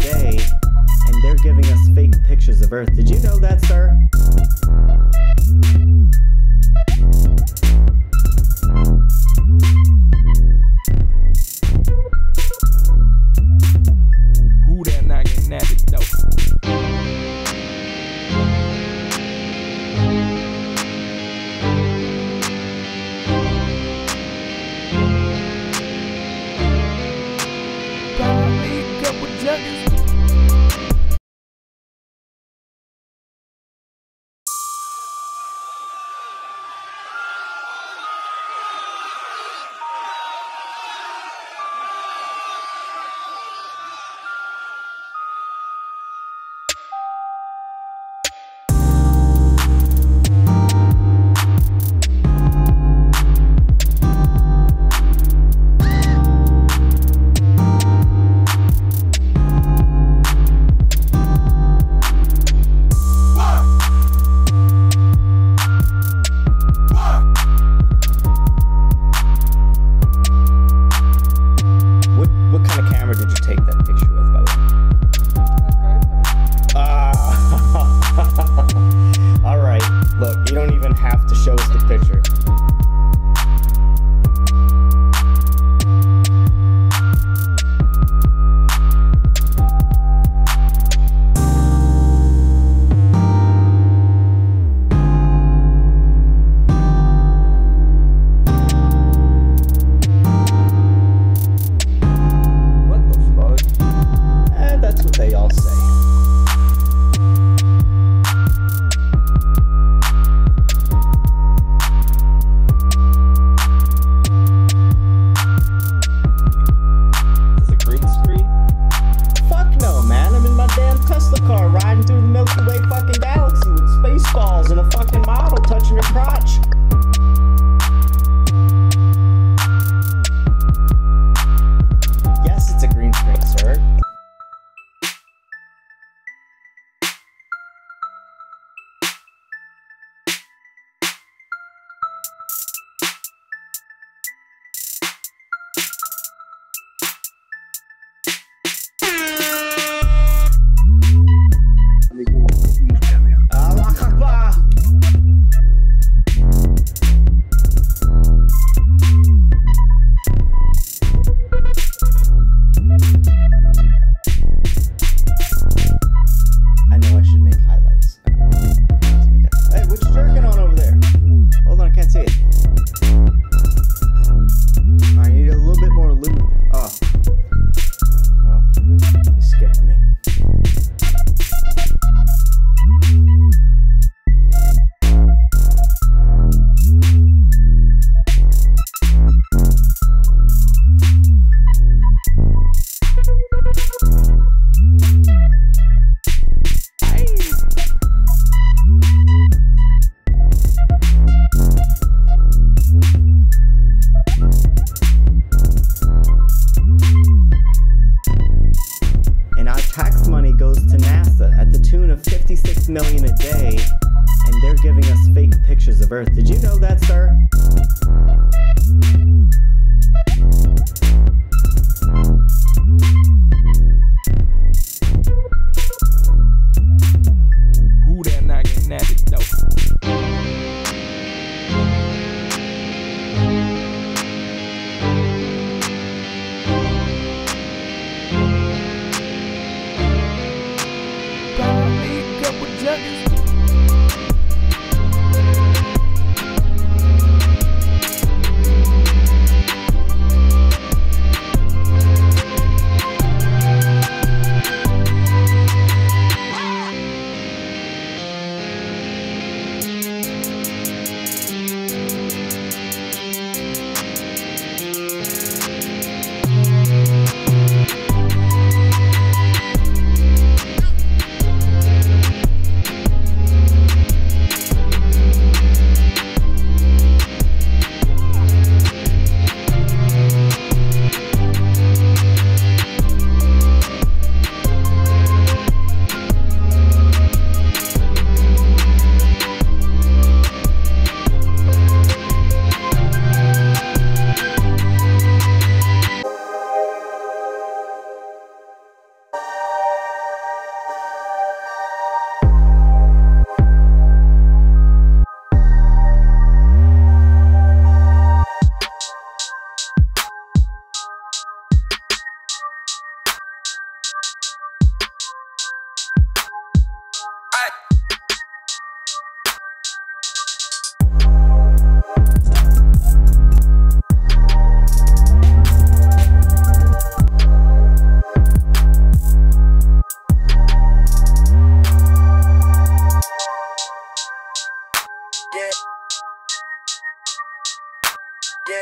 day, and they're giving us fake pictures of Earth. Did you know that, sir? Who that knocking at the door? million a day, and they're giving us fake pictures of Earth. Did you know that, sir? Who that knocking at the door? Yeah.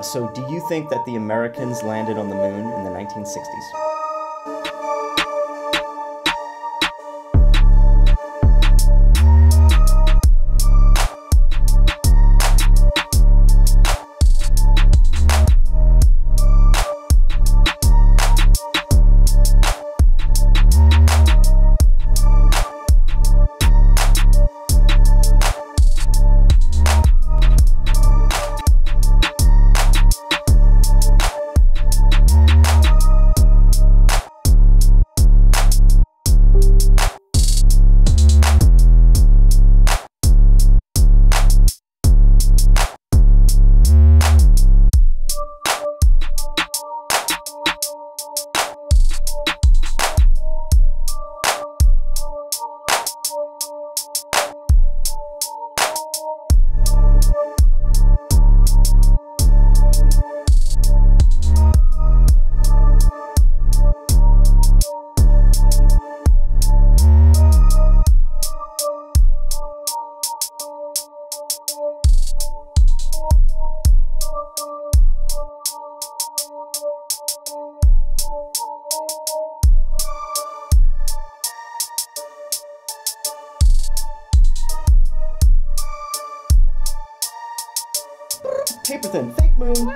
So do you think that the Americans landed on the moon in the 1960s? Paper thin, fake moon.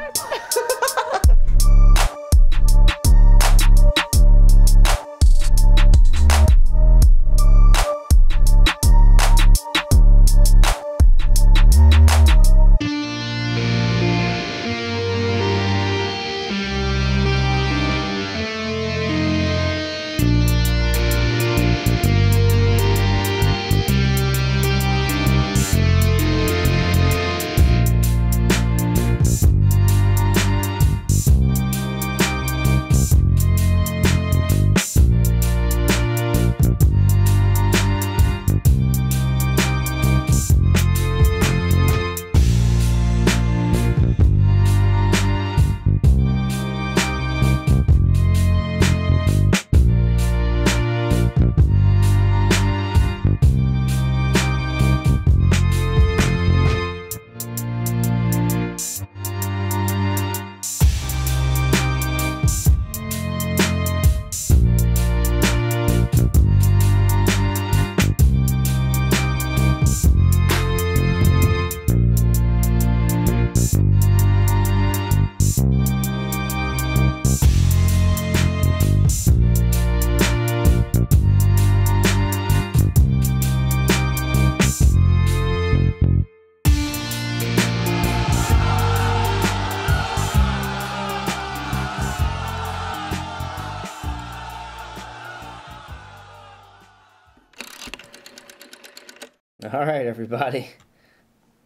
All right, everybody.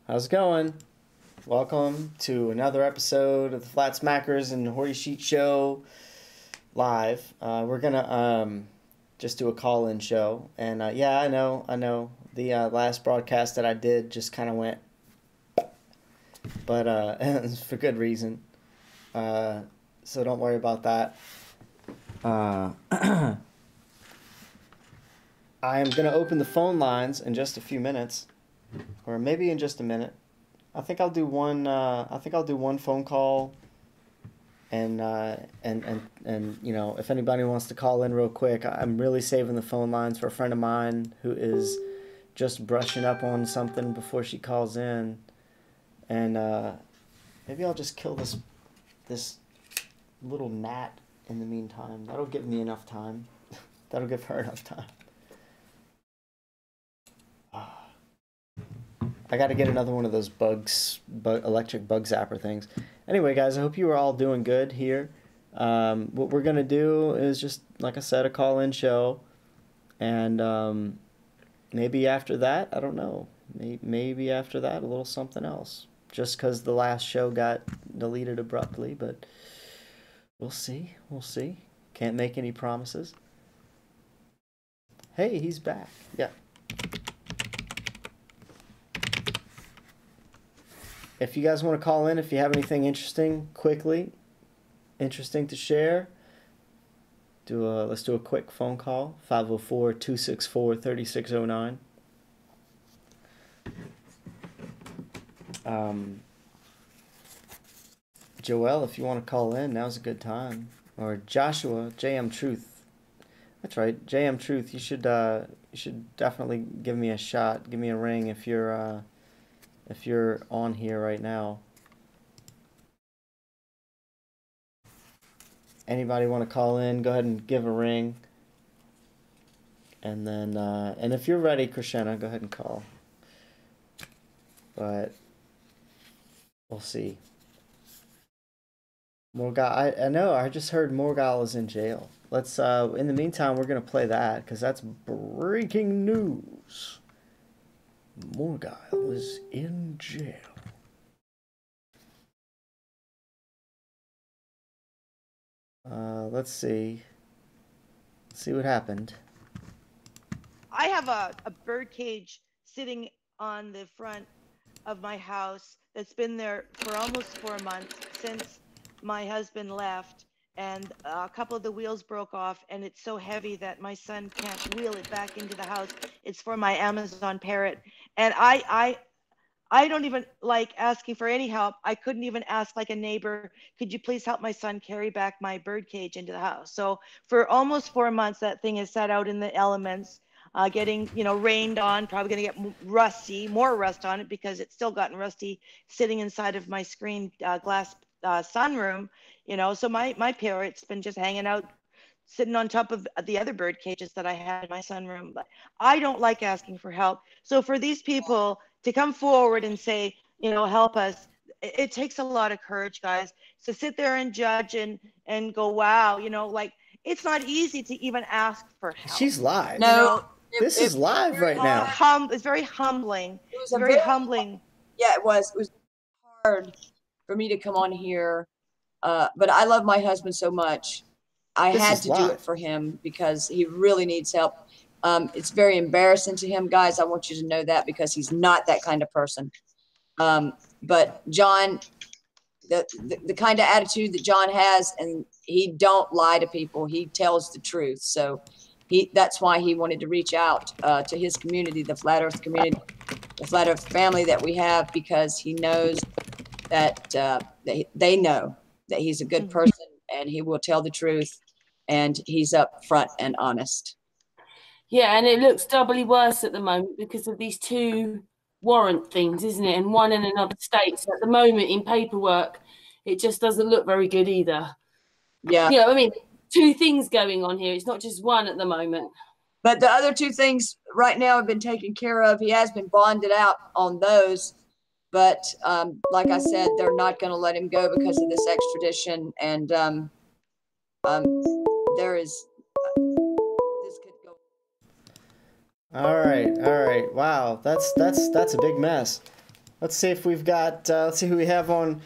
How's it going? Welcome to another episode of the Flat Smackers and Horty Sheet Show live. We're gonna just do a call-in show, and yeah, I know. The last broadcast that I did just kind of went, but it's for good reason. So don't worry about that. I am gonna open the phone lines in just a few minutes, or maybe in just a minute. I think I'll do one. I think I'll do one phone call, and you know, if anybody wants to call in real quick, I'm really saving the phone lines for a friend of mine who is just brushing up on something before she calls in, and maybe I'll just kill this little gnat in the meantime. That'll give me enough time. That'll give her enough time. I got to get another one of those electric bug zapper things. Anyway, guys, I hope you are all doing good here. What we're going to do is just, like I said, a call-in show. And maybe after that, I don't know. Maybe after that, a little something else. Just because the last show got deleted abruptly, but we'll see. We'll see. Can't make any promises. Hey, he's back. Yeah. If you guys want to call in, if you have anything interesting to share, let's do a quick phone call. 504-264-3609. Joel, if you want to call in, now's a good time. Or Joshua, JM Truth. That's right, JM Truth. You should definitely give me a shot. Give me a ring if you're on here right now. Anybody want to call in, go ahead and give a ring. And then, and if you're ready, Krishna, go ahead and call. But we'll see. Morgal, I know, I just heard Morgal is in jail. Let's, in the meantime, we're going to play that, because that's breaking news. Morgal is in jail. Let's see. Let's see what happened. I have a bird cage sitting on the front of my house that's been there for almost 4 months since my husband left, and a couple of the wheels broke off, and it's so heavy that my son can't wheel it back into the house. It's for my Amazon parrot, and I don't even like asking for any help. I couldn't even ask like a neighbor, could you please help my son carry back my bird cage into the house? So for almost 4 months, that thing is set out in the elements, getting, you know, rained on, probably going to get rusty, more rust on it because it's still gotten rusty sitting inside of my screen glass sunroom, you know. So my parrot's been just hanging out, sitting on top of the other bird cages that I had in my sunroom. But I don't like asking for help. So for these people to come forward and say, you know, help us, it takes a lot of courage, guys. So sit there and judge and go, wow, you know, like, it's not easy to even ask for help. She's live. No, you know? This is live right now. It's very humbling. It was very humbling. Yeah, it was hard for me to come on here. But I love my husband so much. I had to do it for him because he really needs help. It's very embarrassing to him, guys. I want you to know that, because he's not that kind of person. But John, the kind of attitude that John has, and he don't lie to people. He tells the truth. So that's why he wanted to reach out to his community, the Flat Earth community, the Flat Earth family that we have, because he knows that they know that he's a good person and he will tell the truth, and he's up front and honest. Yeah, and it looks doubly worse at the moment because of these two warrant things, isn't it? And one in another state. So at the moment in paperwork, it just doesn't look very good either. Yeah. You know, I mean, two things going on here. It's not just one at the moment. But the other two things right now have been taken care of. He has been bonded out on those. But like I said, they're not going to let him go because of this extradition. And there is this could go. All right. Wow, that's a big mess. Let's see if we've got, let's see who we have on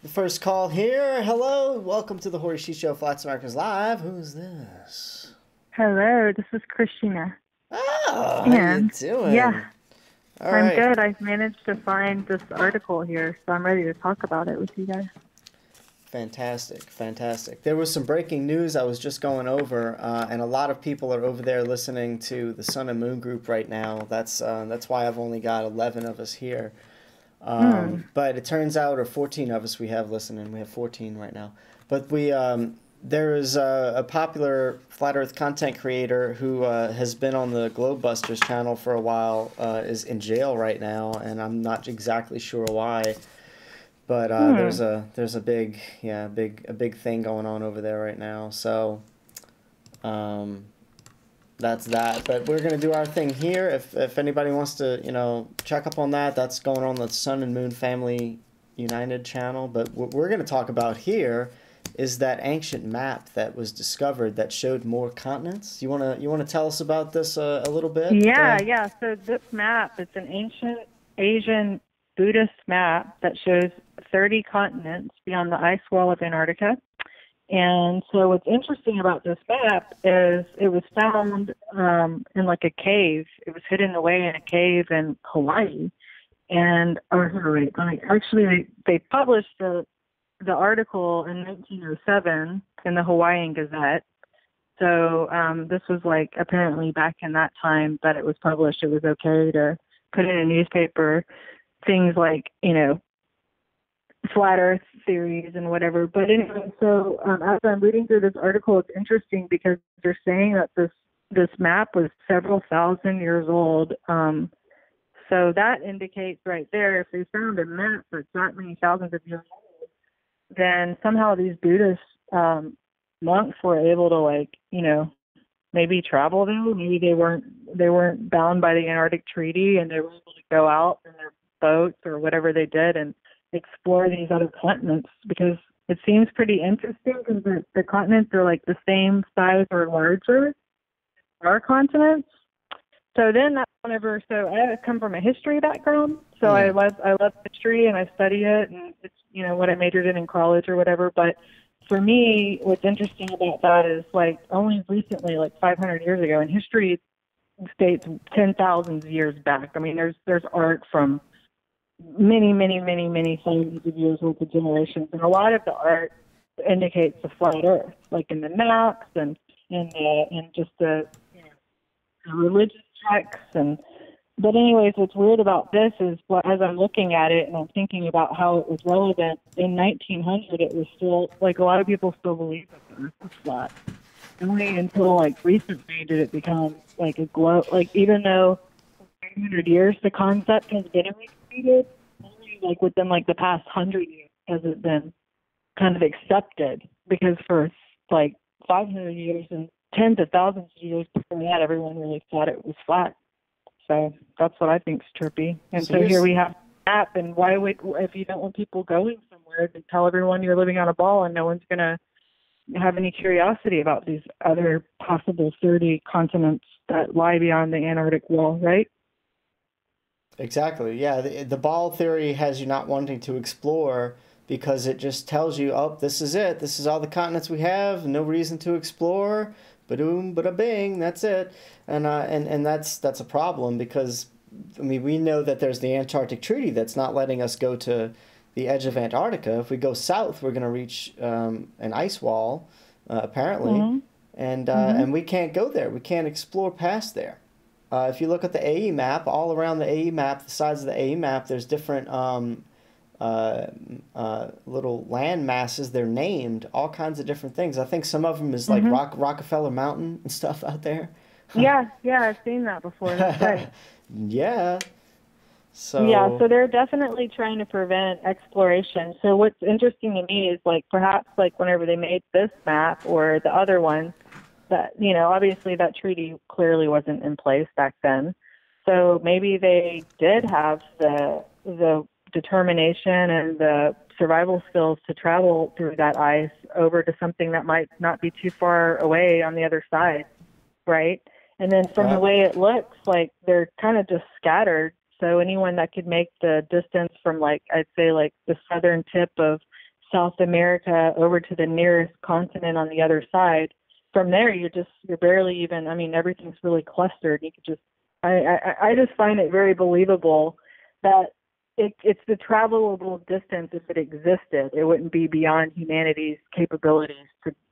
the first call here. Hello, welcome to the Horty Sheet Show, Flats Americas Live. Who's this? Hello, this is Christina. Oh, how you doing? Yeah, All I'm right. good. I've managed to find this article here, so I'm ready to talk about it with you guys. Fantastic, fantastic. There was some breaking news I was just going over, and a lot of people are over there listening to the Sun and Moon group right now. That's why I've only got 11 of us here. But it turns out, or 14 of us we have listening. We have 14 right now. But there is a popular Flat Earth content creator who has been on the Globebusters channel for a while, is in jail right now, and I'm not exactly sure why. But there's a big thing going on over there right now. So that's that. But we're gonna do our thing here. If anybody wants to check up on that, that's going on the Sun and Moon Family United channel. But what we're gonna talk about here is that ancient map that was discovered that showed more continents. You wanna tell us about this a little bit? Yeah. So this map, it's an ancient Asian Buddhist map that shows 30 continents beyond the ice wall of Antarctica. And so what's interesting about this map is it was found in like a cave. It was hidden away in a cave in Hawaii. And actually they published the article in 1907 in the Hawaiian Gazette. So this was like apparently back in that time that it was published, it was okay to put in a newspaper things like, flat earth theories and whatever. But anyway, so as I'm reading through this article, it's interesting because they're saying that this map was several thousand years old. So that indicates right there, if they found a map that's that many thousands of years old, then somehow these Buddhist monks were able to maybe travel there. Maybe they weren't bound by the Antarctic Treaty, and they were able to go out in their boats or whatever they did and explore these other continents, because it seems pretty interesting because the continents are like the same size or larger as our continents. So then so I come from a history background, so I love history and I study it, and it's what I majored in college or whatever. But for me, what's interesting about that is like only recently, like 500 years ago, and history dates 10,000 years back. I mean, there's art from many thousands of years worth of generations, and a lot of the art indicates the flat Earth, like in the maps and just the religious texts. But anyways, what's weird about this is, as I'm looking at it and I'm thinking about how it was relevant in 1900, it was still like a lot of people still believe that the Earth was flat. Only until like recently did it become like a globe. Like even though for 500 years the concept has been repeated, only like within like the past 100 years has it been kind of accepted, because for like 500 years and tens of thousands of years before that, everyone really thought it was flat. So that's what I think is trippy. And so here we have an app, and why would, if you don't want people going somewhere, to tell everyone you're living on a ball and no one's going to have any curiosity about these other possible 30 continents that lie beyond the Antarctic wall, right? Exactly. Yeah, the ball theory has you not wanting to explore because it just tells you, oh, this is it. This is all the continents we have. No reason to explore. Ba-doom, bada-bing. That's it. And that's a problem because, I mean, we know that there's the Antarctic Treaty that's not letting us go to the edge of Antarctica. If we go south, we're going to reach an ice wall, apparently, and we can't go there. We can't explore past there. If you look at the AE map, all around the AE map, the sides of the AE map, there's different little land masses. They're named all kinds of different things. I think some of them is like Rockefeller Mountain and stuff out there. Yeah, I've seen that before. That's right. Yeah. So they're definitely trying to prevent exploration. So what's interesting to me is like perhaps like whenever they made this map or the other one, that obviously that treaty clearly wasn't in place back then. So maybe they did have the determination and the survival skills to travel through that ice over to something that might not be too far away on the other side, right? And then from the way it looks, like they're kind of just scattered. So anyone that could make the distance from, like, I'd say like the southern tip of South America over to the nearest continent on the other side, from there you're barely even, I mean, everything's really clustered. You could just, I just find it very believable that it's the travelable distance. If it existed, it wouldn't be beyond humanity's capabilities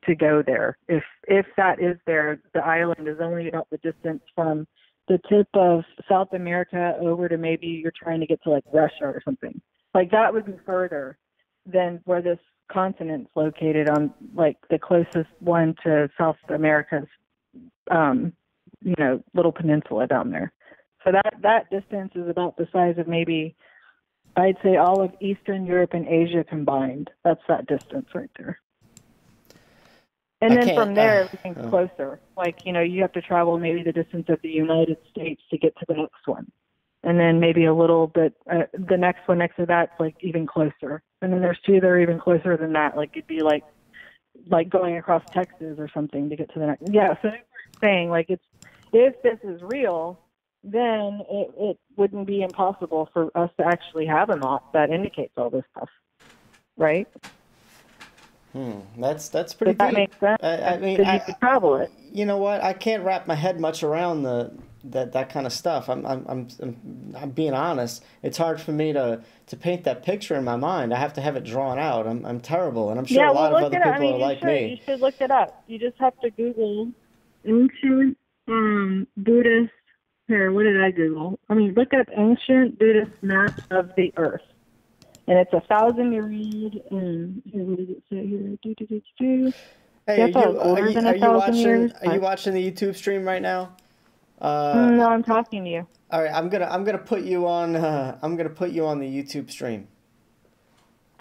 to go there. If that is there, the island is only about the distance from the tip of South America over to, maybe you're trying to get to like Russia or something. Like that would be further than where this continent's located, on like the closest one to South America's, little peninsula down there. So that distance is about the size of, maybe, I'd say, all of Eastern Europe and Asia combined. That's that distance right there. And then from there, everything's closer. Like, you have to travel maybe the distance of the United States to get to the next one. And then maybe a little bit, the next one next to that's like even closer. And then there's two that are even closer than that. Like it'd be like going across Texas or something to get to the next. Yeah, so I'm saying, like, if this is real, then it wouldn't be impossible for us to actually have a map that indicates all this stuff, right? That's pretty deep. Does that make sense? I mean, you could travel it. You know what? I can't wrap my head much around that kind of stuff. I'm being honest. It's hard for me to paint that picture in my mind. I have to have it drawn out. I'm terrible, and I'm sure a lot of other people are like me. You should look it up. You just have to Google ancient Buddhist. Here, what did I Google? Look up ancient Buddhist map of the Earth. And it's 1,000-year old. Here, what does it say here? Hey, are you watching the YouTube stream right now? No, I'm talking to you. All right, I'm gonna put you on. I'm gonna put you on the YouTube stream.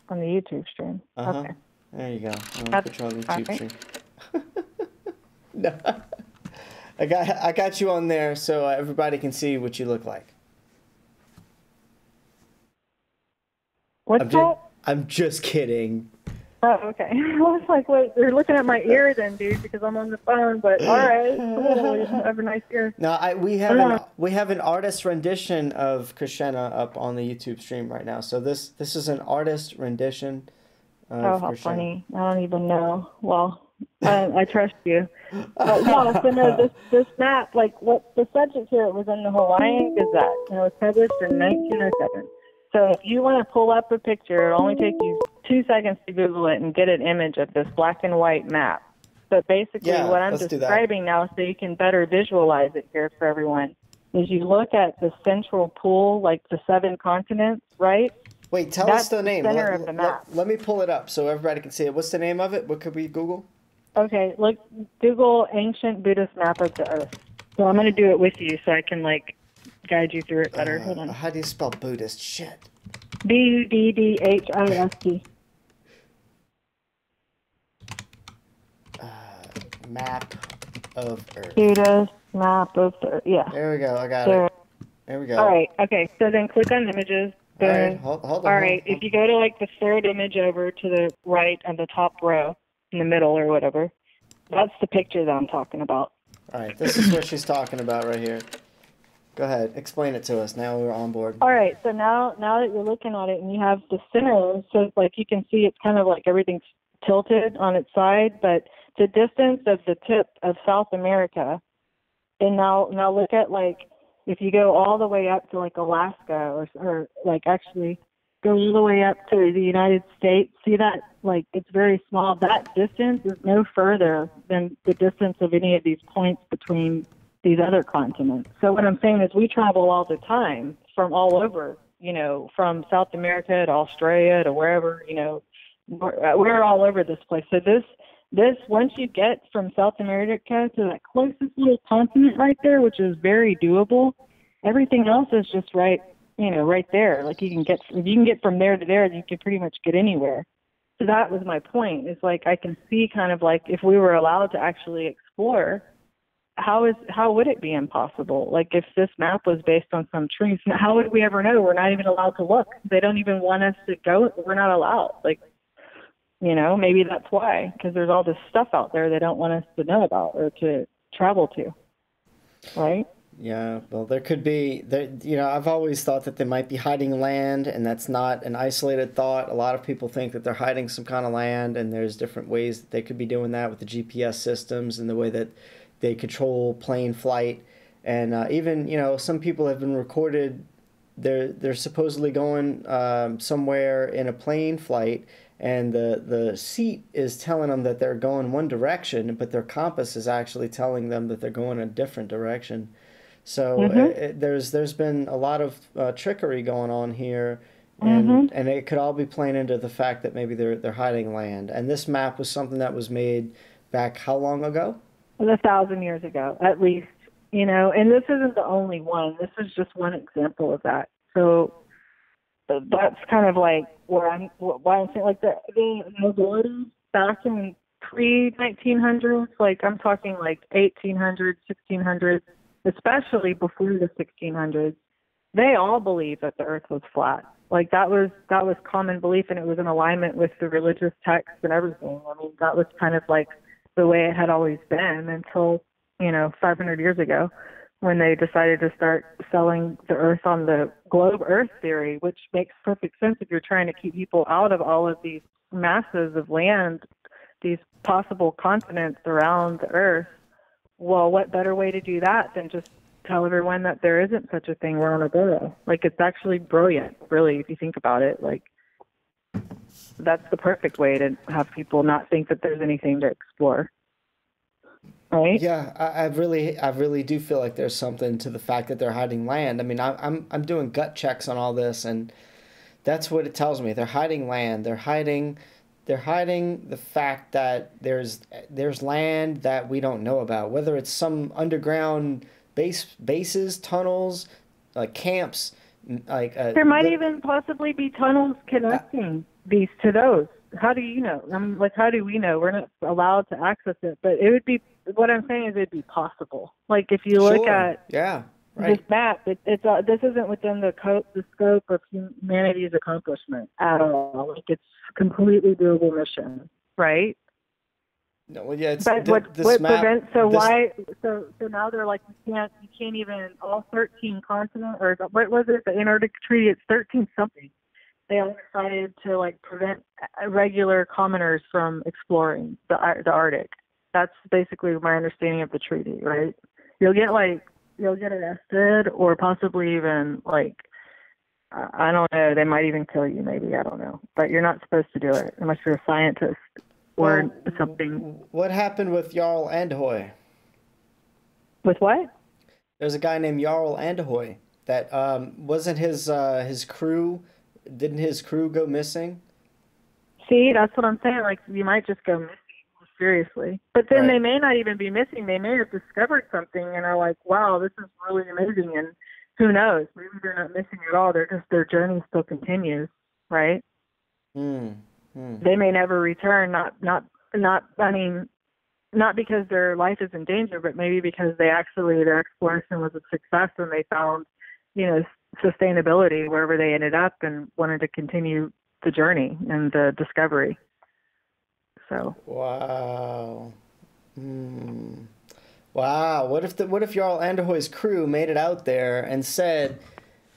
On the YouTube stream. Okay. There you go. I'm gonna put you on the YouTube stream. No. I got you on there so everybody can see what you look like. What's that? I'm just kidding. Oh, okay. I was like, wait, they're looking at my ear then, dude, because I'm on the phone, but all right. Cool. Have a nice ear. No, we have an artist rendition of Krishna up on the YouTube stream right now. So this is an artist rendition of how Krishna. Funny. I don't even know. Well, I trust you. Yeah, so no, this map, like what the subject here, it was in the Hawaiian Gazette, and it was published in 1907. So if you want to pull up a picture, it'll only take you 2 seconds to Google it and get an image of this black and white map. But basically what I'm describing now, so you can better visualize it here for everyone, is you look at the central pool, like the 7 continents, right? Wait, tell us the name. Center of the map. Let me pull it up so everybody can see it. What's the name of it? What could we Google? Okay, look, Google ancient Buddhist map of the Earth. So I'm going to do it with you so I can, like, guide you through it better. Hold on. How do you spell Buddhist? Shit. Buddhist. Map of Earth. Buddhist map of the Earth. Yeah. There we go. I got it. There we go. All right. Okay. So then click on images. All right. Hold on. All right. If you go to like the third image over to the right of the top row in the middle or whatever, that's the picture that I'm talking about. All right. This is what she's talking about right here. Go ahead. Explain it to us. Now we're on board. All right. So now that you're looking at it and you have the center, so like you can see it's kind of like everything's tilted on its side, but the distance of the tip of South America, and now look at, like, if you go all the way up to like Alaska or like actually go all the way up to the United States, see that, like, it's very small. That distance is no further than the distance of any of these points between these other continents. So what I'm saying is we travel all the time from all over, from South America to Australia to wherever, we're all over this place. So this, once you get from South America to that closest little continent right there, which is very doable, everything else is just right there. Like if you can get from there to there, you can pretty much get anywhere. So that was my point. It's like I can see kind of like if we were allowed to actually explore, how would it be impossible? Like if this map was based on some truth, how would we ever know? We're not even allowed to look. They don't even want us to go. We're not allowed. Like, maybe that's why, because there's all this stuff out there they don't want us to know about or to travel to, right? Yeah, well, there could be there. You know, I've always thought that they might be hiding land, and that's not an isolated thought. A lot of people think that they're hiding some kind of land, and there's different ways that they could be doing that with the GPS systems and the way that they control plane flight. And even, you know, some people have been recorded. They're supposedly going somewhere in a plane flight, and the seat is telling them that they're going one direction, but their compass is actually telling them that they're going a different direction. So there's been a lot of trickery going on here, and it could all be playing into the fact that maybe they're hiding land. And this map was something that was made back how long ago? 1,000 years ago, at least. You know, and this isn't the only one. This is just one example of that. So that's kind of like why I'm saying, like, the mobility back in pre-1900s, like I'm talking like 1800s, 1600s, especially before the 1600s, they all believed that the earth was flat. Like that was common belief, and it was in alignment with the religious texts and everything. I mean, that was kind of like the way it had always been until, 500 years ago, when they decided to start selling the earth on the globe earth theory, which makes perfect sense if you're trying to keep people out of all of these masses of land, these possible continents around the earth. Well, what better way to do that than just tell everyone that there isn't such a thing? We're on a burrow. Like, it's actually brilliant, really, if you think about it. Like, that's the perfect way to have people not think that there's anything to explore. Right? Yeah, I really do feel like there's something to the fact that they're hiding land. I mean, I'm doing gut checks on all this, and that's what it tells me. They're hiding land. They're hiding the fact that there's land that we don't know about, whether it's some underground bases, tunnels, camps, there might even possibly be tunnels connecting these to those. How do you know? How do we know? We're not allowed to access it, but it would be. What I'm saying is, it'd be possible. Like, if you look at this map, this isn't within the scope of humanity's accomplishment at all. Like, it's a completely doable mission, right? No, well, yeah, it's but what prevents? So now they're like, you can't even all 13 continents, or what was it? The Antarctic Treaty. It's 13 something. They all decided to prevent regular commoners from exploring the Arctic. That's basically my understanding of the treaty, right? You'll get arrested, or possibly even I don't know, they might even kill you, maybe, I don't know. But you're not supposed to do it unless you're a scientist or something. What happened with Jarl Andhoy? With what? There's a guy named Jarl Andhoy that wasn't his crew. Didn't his crew go missing? See, that's what I'm saying. Like, you might just go missing, seriously. But then they may not even be missing. They may have discovered something and are like, wow, this is really amazing. And who knows? Maybe they're not missing at all. Their journey still continues, right? They may never return. Not because their life is in danger, but maybe because their exploration was a success and they found, sustainability wherever they ended up and wanted to continue the journey and the discovery. So. Wow. Wow. What if Jarl Andhoy's crew made it out there and said,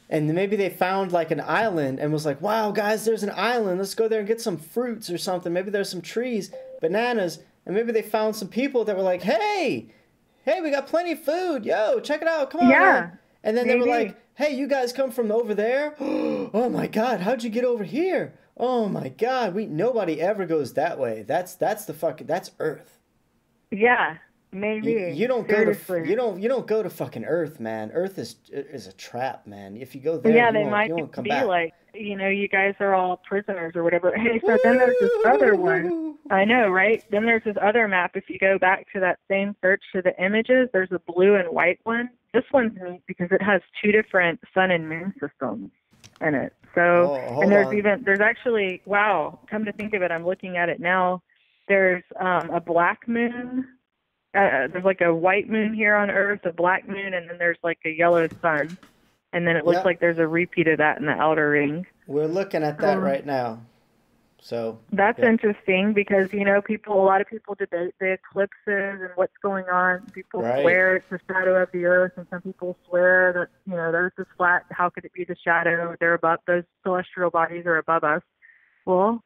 and maybe they found an island and was like, wow, guys, there's an island. Let's go there and get some fruits or something. Maybe there's some trees, bananas, and maybe they found some people that were like, hey, we got plenty of food. Yo, check it out. Come on. Yeah. And then they were like, hey, you guys come from over there? Oh my God, how'd you get over here? Oh my God, nobody ever goes that way. That's Earth. Yeah, maybe. You don't go to fucking Earth, man. Earth is a trap, man. If you go there, you won't come back. You guys are all prisoners or whatever. Hey, so then there's this other one. I know, right? Then there's this other map. If you go back to that same search to the images, there's a blue and white one. This one's neat because it has two different sun and moon systems in it. So, and there's actually, wow, come to think of it, I'm looking at it now. There's a black moon. There's a white moon here on Earth, a black moon, and then there's a yellow sun. And then it looks like there's a repeat of that in the outer ring. We're looking at that right now. So that's yeah. interesting because, you know, a lot of people debate the eclipses and what's going on. People swear it's the shadow of the earth, and some people swear that, you know, the earth is flat. How could it be the shadow? They're above, those celestial bodies are above us. Well,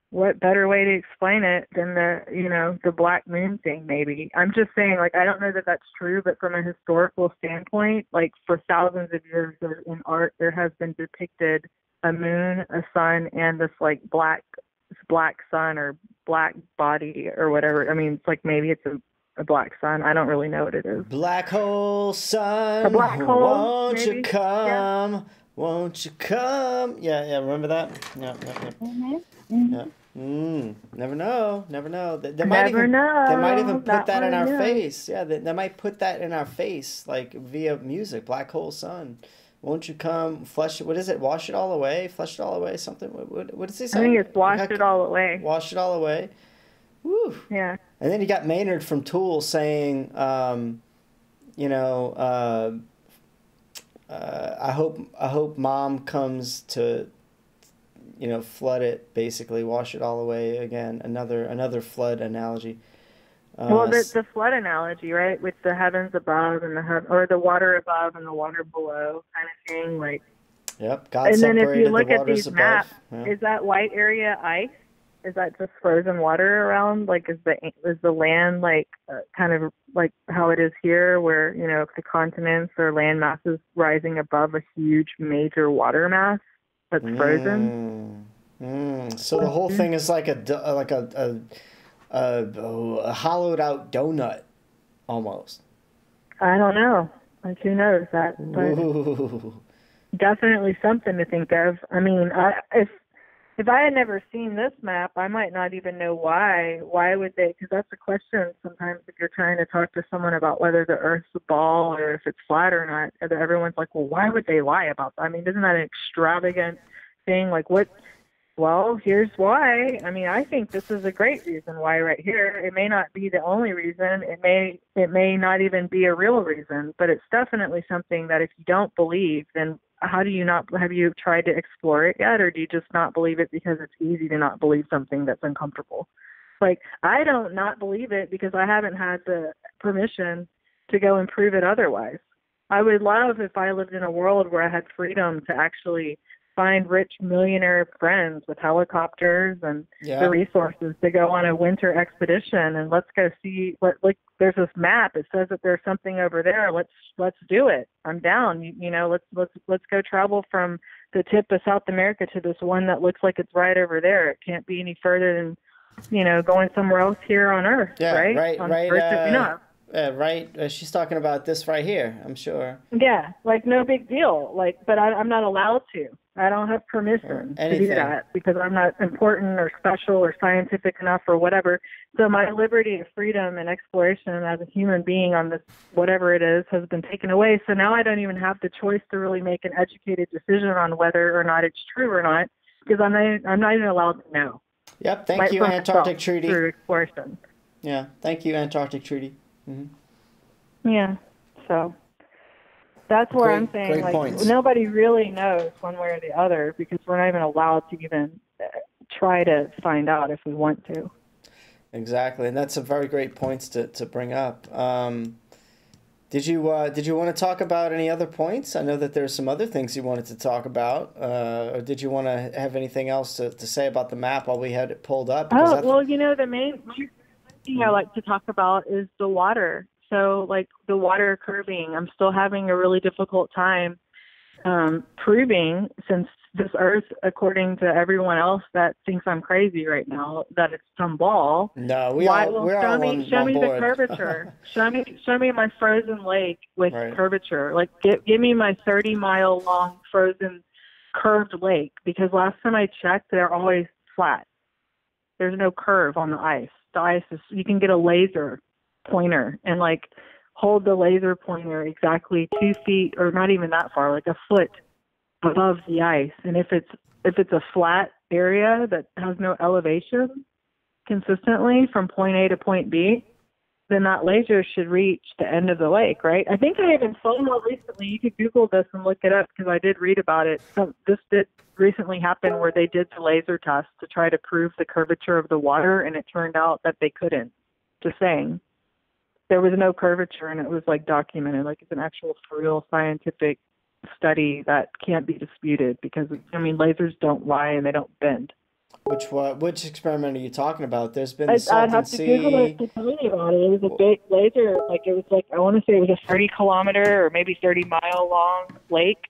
what better way to explain it than the, you know, the black moon thing, maybe. I'm just saying, like, I don't know that that's true, but from a historical standpoint, like, for thousands of years in art, there has been depicted a moon, a sun, and this, like, black sun or black body or whatever. I mean, it's like maybe it's a black sun. I don't really know what it is. Black hole sun, a black hole, won't maybe? you come? Yeah. Won't you come? Yeah, remember that? Yeah. Mm-hmm. Yeah. Never know. They Never might even put That that in one, our yeah. face. Yeah, they might put that in our face, like via music. Black hole sun, won't you come? Flush it. What is it? Wash it all away. Flush it all away. Something. What does he say? I think it's wash it all away. Wash it all away. Woo. Yeah. And then you got Maynard from Tool saying, you know, I hope Mom comes to, you know, flood it, basically wash it all away again. Another flood analogy. Well, the flood analogy, right, with the heavens above and or the water above and the water below, kind of thing, like. Yep. God and then separated if you look the at waters these above. maps, Yeah. is that white area ice? Is that just frozen water around? Like, is the land like kind of like how it is here, where, you know, the continents or land masses rising above a huge major water mass that's frozen? So the whole thing is like a hollowed out donut, almost. I don't know. Like, who knows that? But Ooh. definitely something to think of. I mean, if I had never seen this map, I might not even know why. Why would they? Because that's a question sometimes if you're trying to talk to someone about whether the Earth's a ball or if it's flat or not. Everyone's like, well, why would they lie about that? I mean, isn't that an extravagant thing? Like, what? Well, here's why. I mean, I think this is a great reason why right here. It may not be the only reason. It may not even be a real reason, but it's definitely something that if you don't believe, then how do you not, have you tried to explore it yet, or do you just not believe it because it's easy to not believe something that's uncomfortable? Like, I don't not believe it because I haven't had the permission to go and prove it otherwise. I would love if I lived in a world where I had freedom to actually find rich millionaire friends with helicopters and the resources to go on a winter expedition and let's go see like there's this map. It says that there's something over there. Let's do it. I'm down. You know, let's go travel from the tip of South America to this one that looks like it's right over there. It can't be any further than, you know, going somewhere else here on Earth. Yeah, right. On Earth that we know of. Right. She's talking about this right here, I'm sure. Yeah, like no big deal. Like, but I'm not allowed to. I don't have permission to do that because I'm not important or special or scientific enough or whatever. So my liberty of freedom and exploration as a human being on this, whatever it is, has been taken away. So now I don't even have the choice to really make an educated decision on whether or not it's true or not because I'm not even allowed to know. Yep. Thank you, Antarctic Treaty. Through exploration. Yeah. Thank you, Antarctic Treaty. Mm-hmm. Yeah. So. That's where I'm saying, like, points. Nobody really knows one way or the other because we're not even allowed to even try to find out if we want to. Exactly, and that's some very great points to bring up. Did you want to talk about any other points? I know that there's some other things you wanted to talk about, or did you want to have anything else to say about the map while we had it pulled up? Oh, well, you know, the main thing I like to talk about is the water. So, like, the water curving, I'm still having a really difficult time proving, since this Earth, according to everyone else that thinks I'm crazy right now, that it's some ball. No, we're all show me the curvature. show me my frozen lake with curvature. Like, give me my 30-mile long frozen curved lake, because last time I checked, they're always flat. There's no curve on the ice. The ice is, you can get a laser pointer and like hold the laser pointer exactly 2 feet or not even that far, like a foot above the ice. And if it's a flat area that has no elevation consistently from point A to point B, then that laser should reach the end of the lake, right? I think I even saw more recently. You could Google this and look it up because I did read about it. This did recently happen where they did the laser test to try to prove the curvature of the water, and it turned out that they couldn't. Just saying. There was no curvature, and it was like documented, like it's an actual for real scientific study that can't be disputed because, I mean, lasers don't lie and they don't bend. Which experiment are you talking about? There's been the I'd Salton have to Sea. Google it to tell you about it. It was a big laser, like it was like, I want to say it was a 30-kilometer or maybe 30-mile long lake.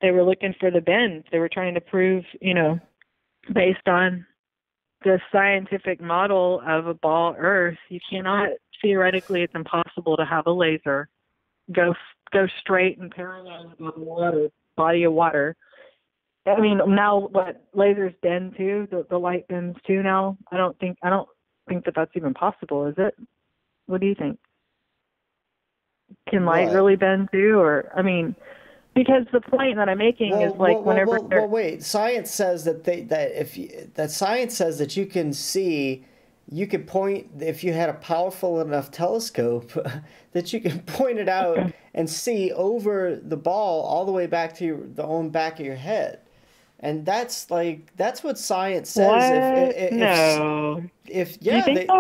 They were looking for the bend. They were trying to prove, you know, based on the scientific model of a ball Earth, you cannot, theoretically, it's impossible to have a laser go straight and parallel with the water, body of water. I mean, now what lasers bend too, the light bends too now. I don't think that that's even possible, is it? What do you think? Can light really bend too, or I mean, because the point that I'm making is like whenever. Well, wait. Science says that science says that you can see. You could point, if you had a powerful enough telescope, that you can point it out and see over the ball all the way back to the own back of your head. And that's what science says. What? No. You think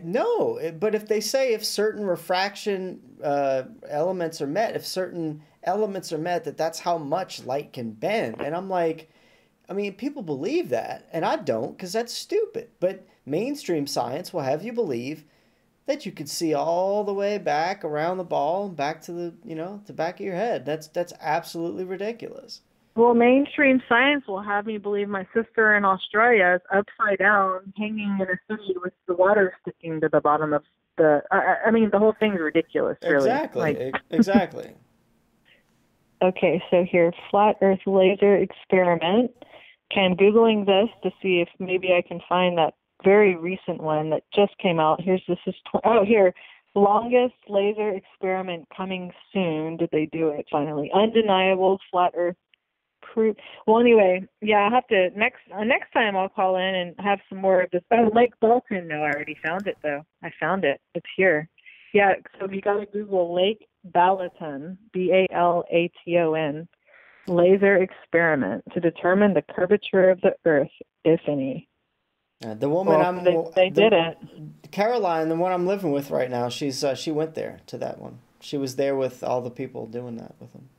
no, but if they say if certain refraction elements are met, if certain elements are met, that's how much light can bend. And I'm like, I mean, people believe that, and I don't, because that's stupid. But mainstream science will have you believe that you could see all the way back around the ball, back to the back of your head. That's absolutely ridiculous. Well, mainstream science will have me believe my sister in Australia is upside down, hanging in a city with the water sticking to the bottom of the. I mean, the whole thing's ridiculous, really. Exactly. Exactly. Okay, so here, flat Earth laser experiment. Okay, I'm Googling this to see if maybe I can find that very recent one that just came out. Here, longest laser experiment coming soon. Did they do it finally? Undeniable flat Earth proof. Well, anyway, yeah, I'll have to next time I'll call in and have some more of this. Oh, Lake Bolton. No, I already found it though. I found it. It's here. Yeah, so you got to Google Lake Balaton, Balaton. Laser experiment to determine the curvature of the Earth, if any. The woman they did it. Caroline, the one I'm living with right now, she went there to that one. She was there with all the people doing that with them.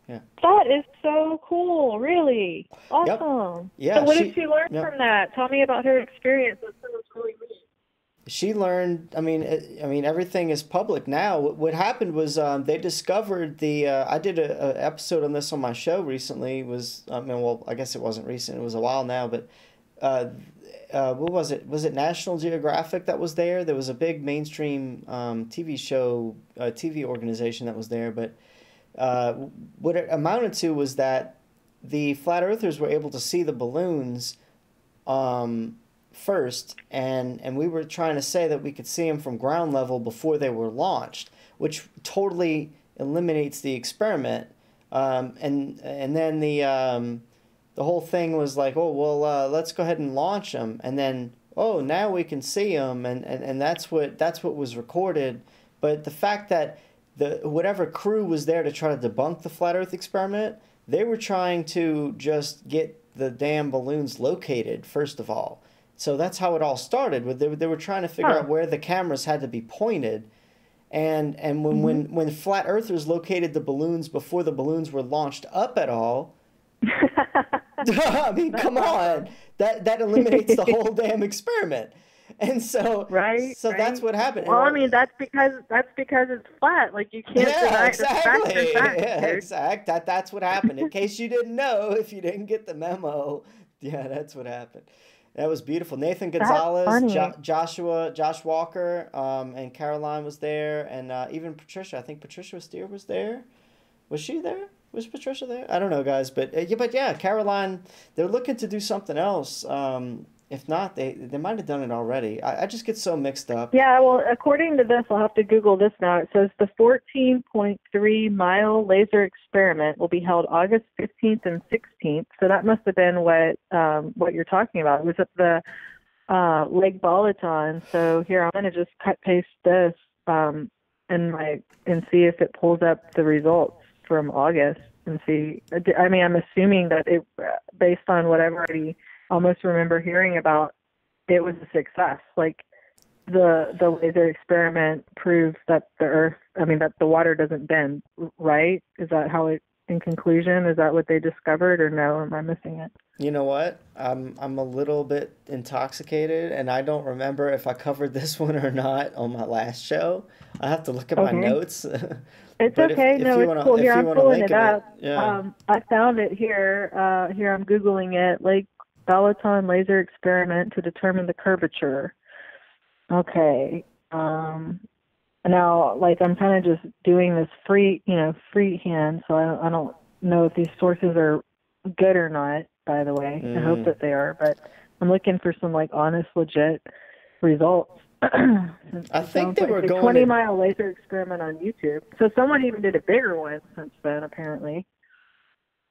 Yeah. That is so cool, really. Awesome. Yep. Yeah. So what did she learn from that? Tell me about her experience. That sounds really neat. She learned. I mean, everything is public now. What happened was they discovered the. I did a episode on this on my show recently. I guess it wasn't recent. It was a while now, but what was it? Was it National Geographic that was there? There was a big mainstream TV show, TV organization that was there. But what it amounted to was that the flat earthers were able to see the balloons. First, and we were trying to say that we could see them from ground level before they were launched, which totally eliminates the experiment. And then the whole thing was like, oh well, let's go ahead and launch them, and then now we can see them, and that's what was recorded. But the fact that whatever crew was there to try to debunk the flat Earth experiment, they were trying to just get the damn balloons located first of all. So that's how it all started. They were trying to figure out where the cameras had to be pointed, and when flat earthers located the balloons before the balloons were launched up at all, I mean, come on, that eliminates the whole damn experiment. And so that's what happened. Well, I mean, that's because it's flat. Like you can't deny exactly. Exactly. That's what happened. In case you didn't know, if you didn't get the memo, that's what happened. That was beautiful. Nathan Gonzalez, Josh Walker, and Caroline was there, and even Patricia. I think Patricia Steer was there. Was she there? Was Patricia there? I don't know, guys, but Caroline. They're looking to do something else. If not, they might have done it already. I just get so mixed up. Yeah, well, according to this, I'll have to Google this now. It says the 14.3-mile laser experiment will be held August 15th and 16th. So that must have been what you're talking about. It was at the Lake Balaton. So here, I'm going to just paste this and see if it pulls up the results from August and see. I mean, I'm assuming that it, based on what I've already almost remember hearing about, it was a success. Like the laser experiment proves that that the water doesn't bend, right? Is that how it, in conclusion, is that what they discovered, or no, am I missing it? You know what? I'm a little bit intoxicated, and I don't remember if I covered this one or not on my last show. I have to look at my notes. It's But okay. if No, you it's wanna, cool. if Here, you I'm wanna pulling link it up. yeah. I found it here. Here, I'm Googling it. Lake Balaton laser experiment to determine the curvature. Okay. Now, like, I'm kind of just doing this freehand, so I don't know if these sources are good or not, by the way. I hope that they are, but I'm looking for some, like, honest, legit results. I think they were a going 20-mile laser experiment on YouTube. So someone even did a bigger one since then, apparently.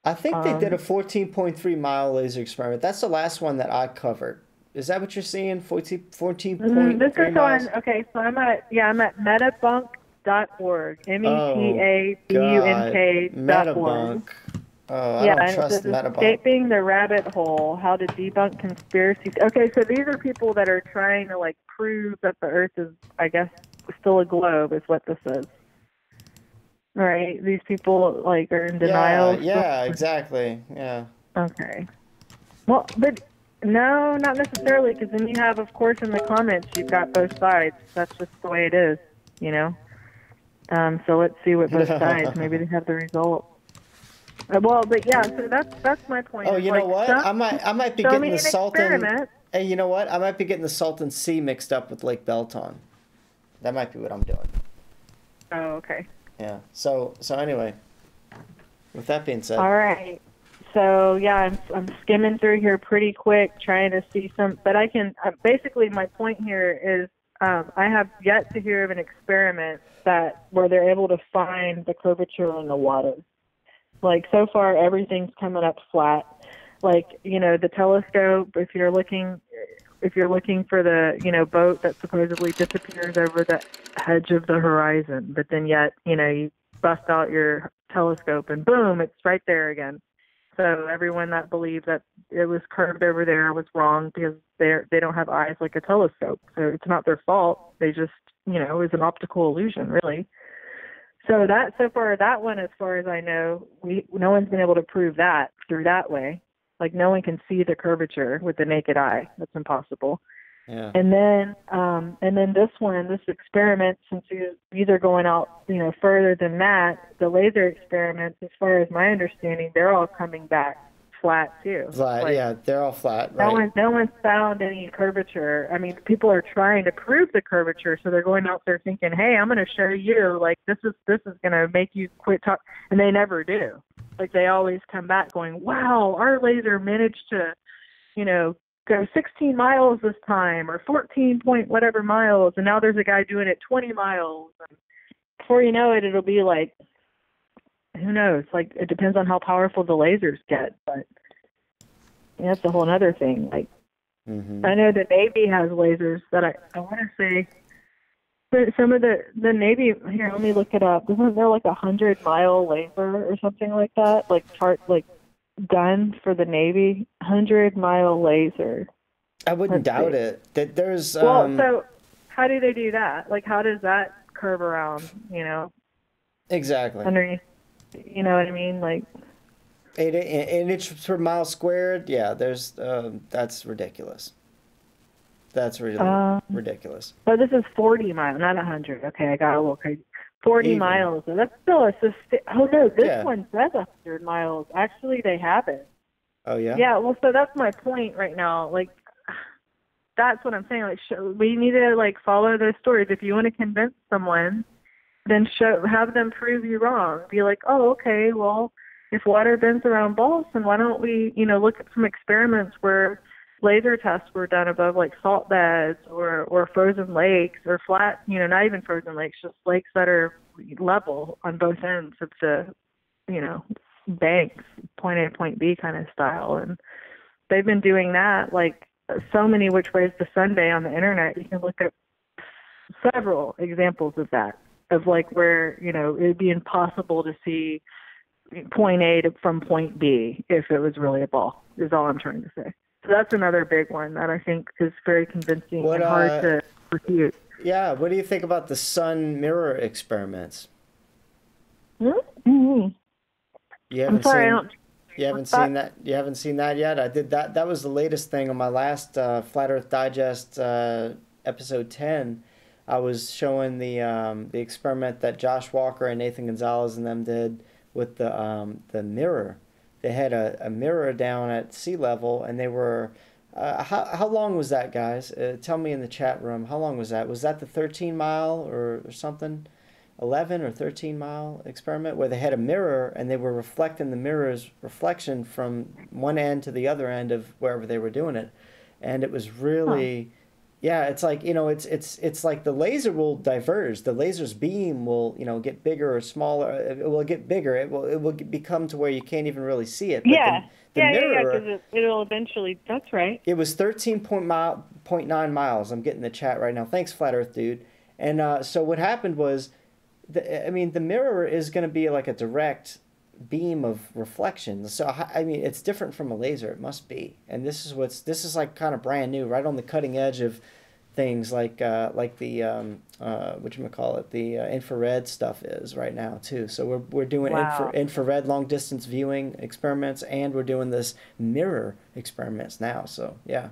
I think they did a 14.3 mile laser experiment. That's the last one that I covered. Is that what you're seeing? 14.3 This is miles? on, okay, so I'm at metabunk.org, METABUNK.org. Metabunk. Oh, I don't trust Metabunk. Escaping the rabbit hole, how to debunk conspiracies. Okay, so these are people that are trying to, like, prove that the Earth is, I guess, still a globe, is what this is. Right? These people, like, are in denial. Yeah, exactly. Yeah. Okay. Well, but no, not necessarily, because then you have, of course, in the comments, you've got both sides. That's just the way it is, you know? So let's see what both sides, maybe they have the result. Well, but yeah, so that's my point. Oh, you know what? I might be getting the Salton. Hey, you know what? I might be getting the Salton Sea mixed up with Lake Balaton. That might be what I'm doing. Oh, okay. Yeah. So anyway, with that being said. All right. So yeah, I'm skimming through here pretty quick, trying to see some. But I can basically, my point here is I have yet to hear of an experiment where they're able to find the curvature in the water. Like, so far, everything's coming up flat. Like, you know, the telescope, if you're looking for the, you know, boat that supposedly disappears over the edge of the horizon, but then yet, you know, you bust out your telescope and boom, it's right there again. So everyone that believed that it was curved over there was wrong, because they don't have eyes like a telescope. So it's not their fault. They just, you know, it was an optical illusion, really. So so far, that one, as far as I know, no one's been able to prove that through that way. Like, no one can see the curvature with the naked eye. That's impossible. Yeah. And then this experiment, since these are going out, you know, further than that, the laser experiments, as far as my understanding, they're all coming back flat too. Flat, like, yeah, they're all flat. Right. No one's found any curvature. I mean, people are trying to prove the curvature, so they're going out there thinking, "Hey, I'm going to show you. Like, this is going to make you quit talk," and they never do. Like, they always come back going, "Wow, our laser managed to, you know, go 16 miles this time, or 14 point whatever miles, and now there's a guy doing it 20 miles." And before you know it, it'll be like, who knows? Like, it depends on how powerful the lasers get, but that's a whole other thing. Like, I know the Navy has lasers that I want to say, but some of the Navy, here, let me look it up. Isn't there like 100-mile laser or something like that? Like gun for the Navy, 100-mile laser. I wouldn't doubt it. That there's well, so how do they do that? Like, how does that curve around? You know, exactly underneath. You know what I mean? Like 8 inches per mile squared. Yeah, there's that's ridiculous. That's ridiculous. But this is 40 miles, not 100. Okay, I got a little crazy. 40 miles. That's still oh no, this one says 100 miles. Actually, they have it. Oh yeah. Yeah. Well, so that's my point right now. Like, that's what I'm saying. Like, we need to, like, follow those stories. If you want to convince someone, then have them prove you wrong. Be like, oh, okay, well, if water bends around balls, then why don't we, you know, look at some experiments where laser tests were done above, like, salt beds or frozen lakes, or flat, you know, not even frozen lakes, just lakes that are level on both ends of the, you know, banks, point A, point B kind of style. And they've been doing that, like, so many which ways to Sunday on the internet. You can look at several examples of that, of like where, you know, it'd be impossible to see point A from point B if it was really a ball, is all I'm trying to say. So that's another big one that I think is very convincing and hard to refute. Yeah, what do you think about the sun mirror experiments? Mm-hmm. You haven't seen that? You haven't seen that yet? I did that. That was the latest thing on my last Flat Earth Digest episode 10. I was showing the experiment that Josh Walker and Nathan Gonzalez and them did with the mirror. They had a mirror down at sea level, and they were how long was that, guys? Tell me in the chat room, how long was that? Was that the 13-mile or something? 11 or 13-mile experiment where they had a mirror and they were reflecting the mirror's reflection from one end to the other end of wherever they were doing it. And it was really, yeah, it's like, you know, it's like the laser will diverge. The laser's beam will, you know, get bigger or smaller. It will get bigger. It will become to where you can't even really see it. But the mirror, because it'll eventually, that's right. It was 13.9 miles. I'm getting the chat right now. Thanks, Flat Earth Dude. And so what happened was, the mirror is going to be like a direct beam of reflection. So, I mean, it's different from a laser. It must be. And this is like kind of brand new, right on the cutting edge of things like the, whatchamacallit, the infrared stuff is right now, too. So we're doing infrared long distance viewing experiments, and we're doing this mirror experiments now. So, yeah.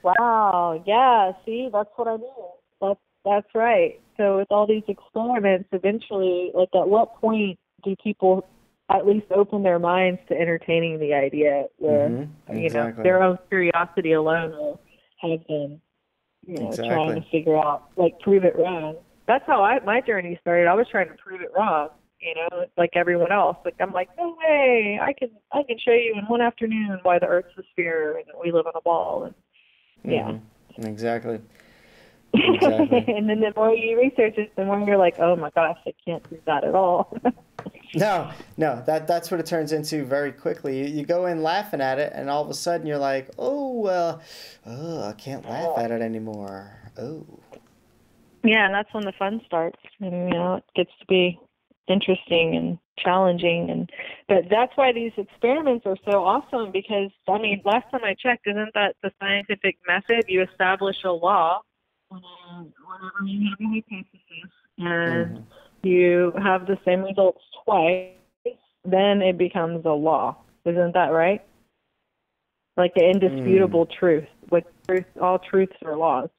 Wow. Yeah. See, that's what I mean. That's right. So with all these experiments, eventually, like at what point do people at least open their minds to entertaining the idea where, you know, their own curiosity alone will have them, you know, trying to figure out, like, prove it wrong. That's how my journey started. I was trying to prove it wrong, you know, like everyone else. Like, I'm like, no way, I can show you in one afternoon why the Earth's a sphere and we live on a ball. And yeah. Exactly. And then the more you research it, the more you're like, oh my gosh, I can't do that at all. No, that's what it turns into very quickly. You go in laughing at it, and all of a sudden you're like, I can't laugh at it anymore. Oh. Yeah, and that's when the fun starts. And, you know, it gets to be interesting and challenging. But that's why these experiments are so awesome, because, I mean, last time I checked, isn't that the scientific method? You establish a law whenever you have a hypothesis, and you have the same results twice, then it becomes a law. Isn't that right? Like an indisputable truth. With truth, all truths are laws.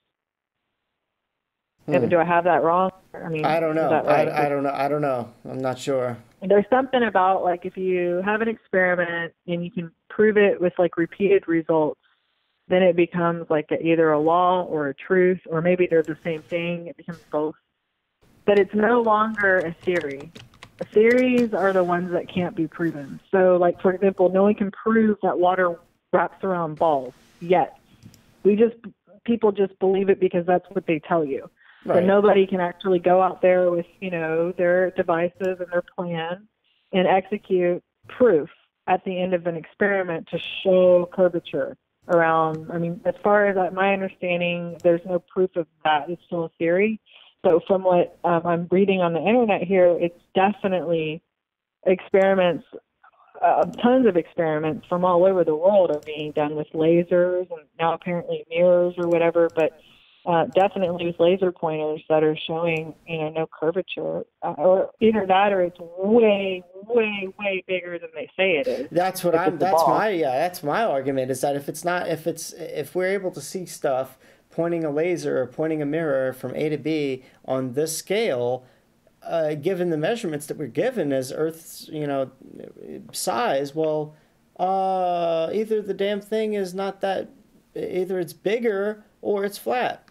Do I have that wrong? I mean, I don't know. Is that right? I don't know. I'm not sure. There's something about, like, if you have an experiment and you can prove it with, like, repeated results, then it becomes like either a law or a truth, or maybe they're the same thing. It becomes both. But it's no longer a theory. Theories are the ones that can't be proven. So, like, for example, no one can prove that water wraps around balls yet. People just believe it because that's what they tell you. Right. So nobody can actually go out there with, you know, their devices and their plan and execute proof at the end of an experiment to show curvature around. I mean, as far as my understanding, there's no proof of that. It's still a theory. So from what I'm reading on the internet here, it's definitely experiments, tons of experiments from all over the world are being done with lasers and now apparently mirrors or whatever, but definitely with laser pointers that are showing, you know, no curvature, or either that or it's way, way, way bigger than they say it is. That's my argument, is that if we're able to see stuff pointing a laser or pointing a mirror from A to B on this scale, given the measurements that we're given as Earth's, you know, size, well, either the damn thing is not that, either it's bigger or it's flat.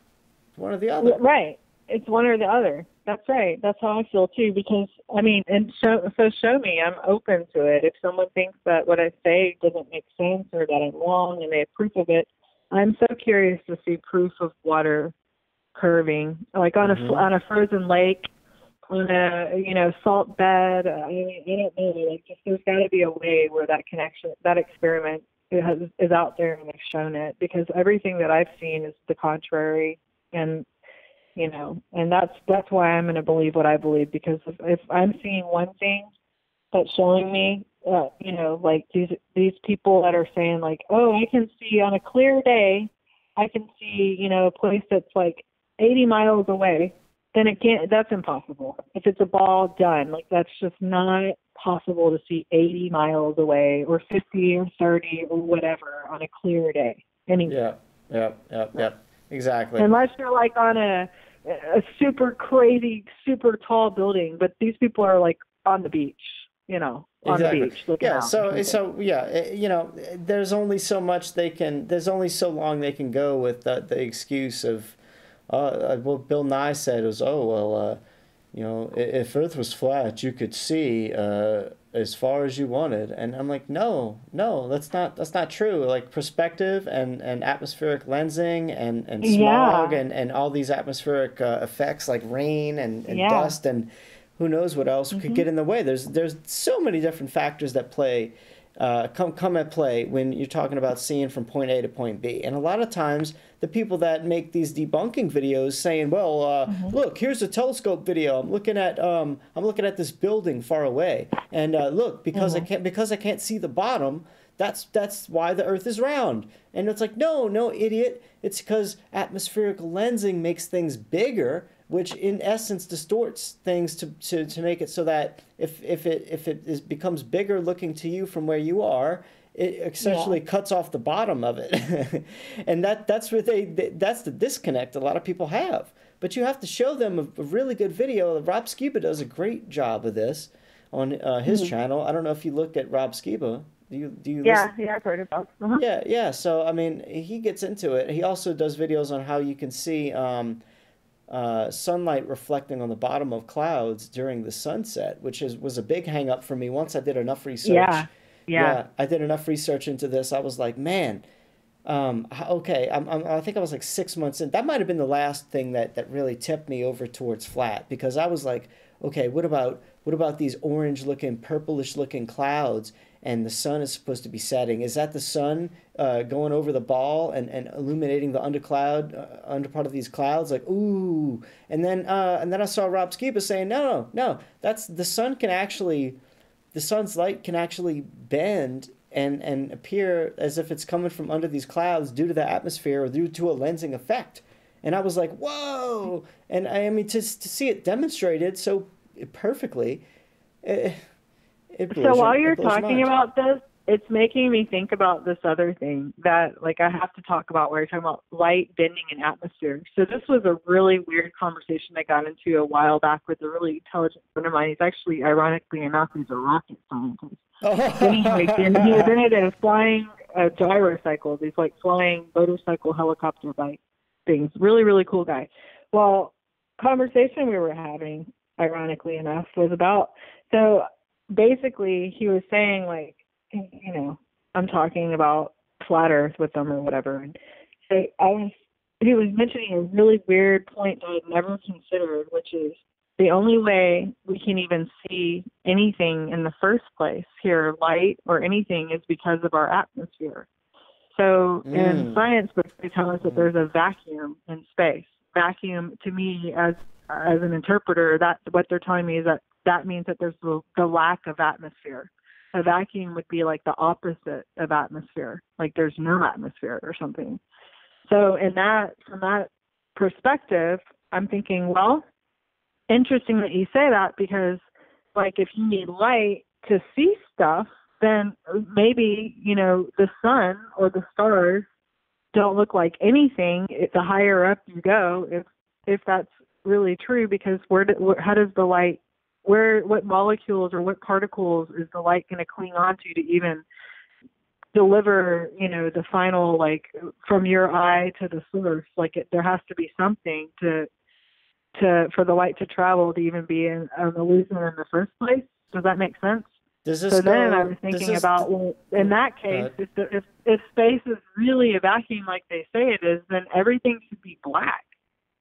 One or the other. Right. It's one or the other. That's right. That's how I feel too, because, I mean, and show me. I'm open to it. If someone thinks that what I say doesn't make sense or that I'm wrong and they have proof of it, I'm so curious to see proof of water curving, like on a frozen lake, on a, you know, salt bed. I mean, I don't know. Like, just there's got to be a way where that connection, that experiment is out there and they've shown it, because everything that I've seen is the contrary. And, and that's why I'm going to believe what I believe, because if I'm seeing one thing that's showing me, like these people that are saying like, oh, I can see on a clear day, I can see, a place that's like 80 miles away, then that's impossible. If it's a ball, done. Like, that's just not possible to see 80 miles away or 50 or 30 or whatever on a clear day. Anyway. Yeah. Exactly. Unless you're like on a super crazy, super tall building, but these people are like on the beach, on Exactly. the beach looking out. There's only so much there's only so long they can go with the excuse of, what Bill Nye said was, if Earth was flat, you could see as far as you wanted. And I'm like, no, that's not true. Like, perspective and atmospheric lensing and smog and all these atmospheric effects like rain and dust and who knows what else could get in the way. There's so many different factors that come at play when you're talking about seeing from point A to point B. And a lot of times the people that make these debunking videos saying, well, look, here's a telescope video. I'm looking at this building far away, and look, because I can't see the bottom, that's why the Earth is round. And it's like, no, idiot. It's because atmospheric lensing makes things bigger, which in essence distorts things to make it so that if it becomes bigger looking to you from where you are, it essentially cuts off the bottom of it. And that's where that's the disconnect a lot of people have. But you have to show them a really good video. Rob Skiba does a great job of this on his channel. I don't know if you look at Rob Skiba. Do you listen? Yeah, I've heard about it. Yeah. So, I mean, he gets into it. He also does videos on how you can see sunlight reflecting on the bottom of clouds during the sunset, which was a big hang up for me. Once I did enough research. Yeah, I did enough research into this. I was like, man, okay. I think I was like 6 months in. That might have been the last thing that really tipped me over towards flat, because I was like, okay, what about these orange-looking, purplish-looking clouds, and the sun is supposed to be setting? Is that the sun going over the ball and illuminating the under part of these clouds? Like, ooh. And then I saw Rob Skiba saying, no, that's the sun can actually. The sun's light can actually bend and appear as if it's coming from under these clouds due to the atmosphere or due to a lensing effect. And I was like, whoa! And I mean, to see it demonstrated so perfectly, it blows So while you're it blows your talking mind. about this, it's making me think about this other thing that, like, I have to talk about, where you're talking about light bending in atmosphere. So this was a really weird conversation I got into a while back with a really intelligent friend of mine. He's actually, ironically enough, he's a rocket scientist. Anyway, and he invented flying gyrocycles, these like flying motorcycle helicopter bike things. Really, really cool guy. Well, conversation we were having, ironically enough, was about, so basically he was saying, like, I'm talking about flat Earth with them or whatever. And so he was mentioning a really weird point that I'd never considered, which is the only way we can even see anything in the first place here, light or anything, is because of our atmosphere. So in science books, they tell us that there's a vacuum in space. Vacuum, to me, as an interpreter, that what they're telling me is that means that there's the lack of atmosphere. A vacuum would be like the opposite of atmosphere, like there's no atmosphere or something. So from that perspective, I'm thinking, well, interesting that you say that, because, like, if you need light to see stuff, then maybe, the sun or the stars don't look like anything the higher up you go, if that's really true, because how does the light, what molecules or what particles is the light going to cling onto to even deliver, the final, like, from your eye to the source? Like, there has to be something for the light to travel to even be an illusion in the first place. Does that make sense? Then I was thinking about, well, in that case, if space is really a vacuum like they say it is, then everything should be black.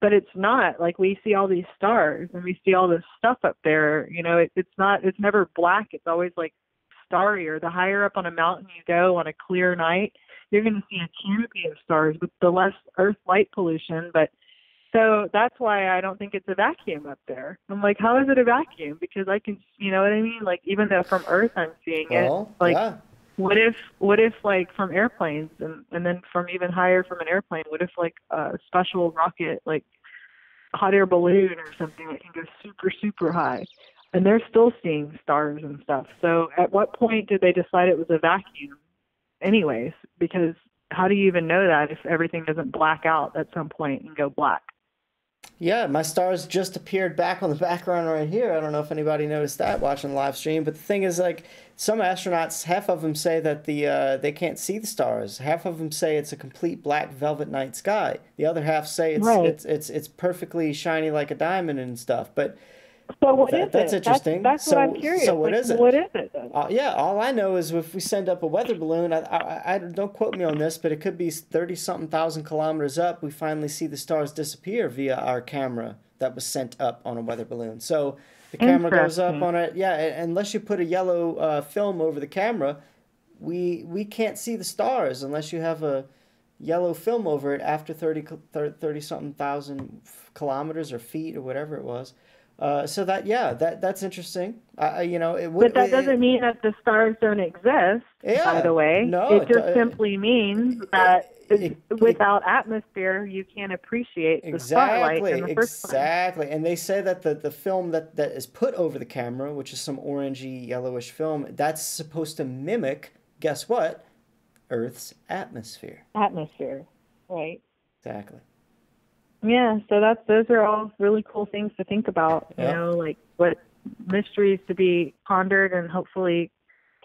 But it's not. Like, we see all these stars and we see all this stuff up there. It's never black. It's always like starry. Or the higher up on a mountain you go on a clear night, you're going to see a canopy of stars with the less Earth light pollution. But So that's why I don't think it's a vacuum up there. I'm like, how is it a vacuum? Because I can, you know what I mean? Like, even though from Earth I'm seeing it, like, yeah. what if like from airplanes and then from even higher from an airplane, what if like a special rocket, like hot air balloon or something that can go super, super high, and they're still seeing stars and stuff. So at what point did they decide it was a vacuum anyways? Because how do you even know that if everything doesn't black out at some point and go black? Yeah, my stars just appeared back on the background right here. I don't know if anybody noticed that watching the live stream, but the thing is, like, some astronauts, half of them say that they can't see the stars. Half of them say it's a complete black velvet night sky. The other half say it's perfectly shiny like a diamond and stuff. But so what is that's it? interesting. That's what I'm curious. So what is it? What is it then? Yeah, all I know is if we send up a weather balloon, I don't quote me on this, but it could be 30-something thousand kilometers up. We finally see the stars disappear via our camera that was sent up on a weather balloon. So the camera goes up on it. Yeah, unless you put a yellow film over the camera, we can't see the stars unless you have a yellow film over it after 30-something thousand kilometers or feet or whatever it was. So that's interesting. But that doesn't mean that the stars don't exist. Yeah, by the way, no, it just simply means that without atmosphere, you can't appreciate the starlight in the first place. Exactly, and they say that the film that is put over the camera, which is some orangey yellowish film, that's supposed to mimic, guess what? Earth's atmosphere. Atmosphere, right? Exactly. Yeah, so those are all really cool things to think about, you know, like what mysteries to be pondered and hopefully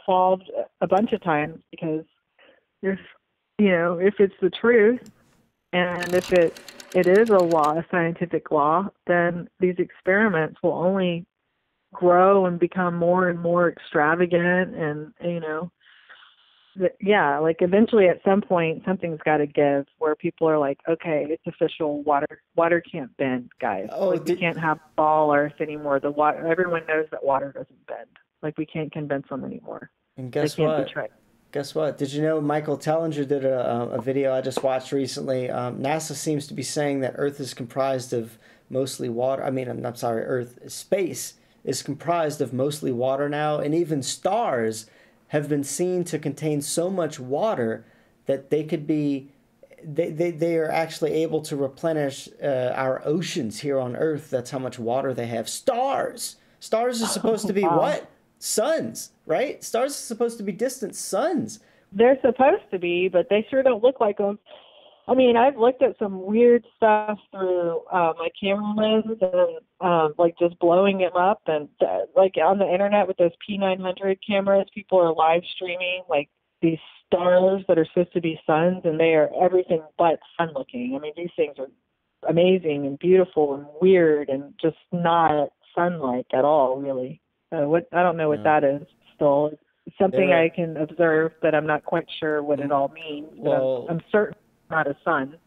solved a bunch of times, because if it's the truth and if it is a law, a scientific law, then these experiments will only grow and become more and more extravagant and, yeah, like eventually at some point something's got to give where people are like, okay, it's official. Water can't bend, guys. We can't have ball Earth anymore. The water, everyone knows that water doesn't bend. Like, we can't convince them anymore. And guess what? Guess what? Did you know Michael Tellinger did a video I just watched recently? NASA seems to be saying that Earth is comprised of mostly water. Space is comprised of mostly water now, and even stars have been seen to contain so much water that they are actually able to replenish our oceans here on Earth. That's how much water they have. Stars are supposed to be what? Suns, right? Stars are supposed to be distant suns. They're supposed to be, but they sure don't look like them. I mean, I've looked at some weird stuff through my camera lens and like just blowing them up, and like on the internet with those P900 cameras, people are live streaming like these stars that are supposed to be suns, and they are everything but sun looking. I mean, these things are amazing and beautiful and weird and just not sun-like at all, really. I don't know what that is still. It's something I can observe, but I'm not quite sure what it all means. Well, I'm certain not a sun.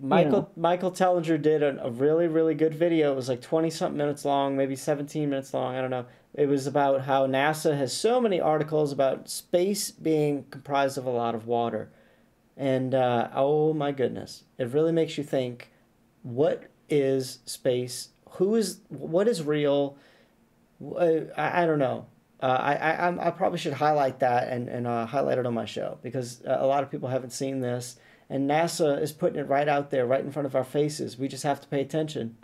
Michael Tellinger did a really, really good video. It was like 20-something minutes long, maybe 17 minutes long. I don't know. It was about how NASA has so many articles about space being comprised of a lot of water. And, oh my goodness, it really makes you think, what is space? What is real? I don't know. I probably should highlight that and highlight it on my show, because a lot of people haven't seen this. And NASA is putting it right out there, right in front of our faces. We just have to pay attention.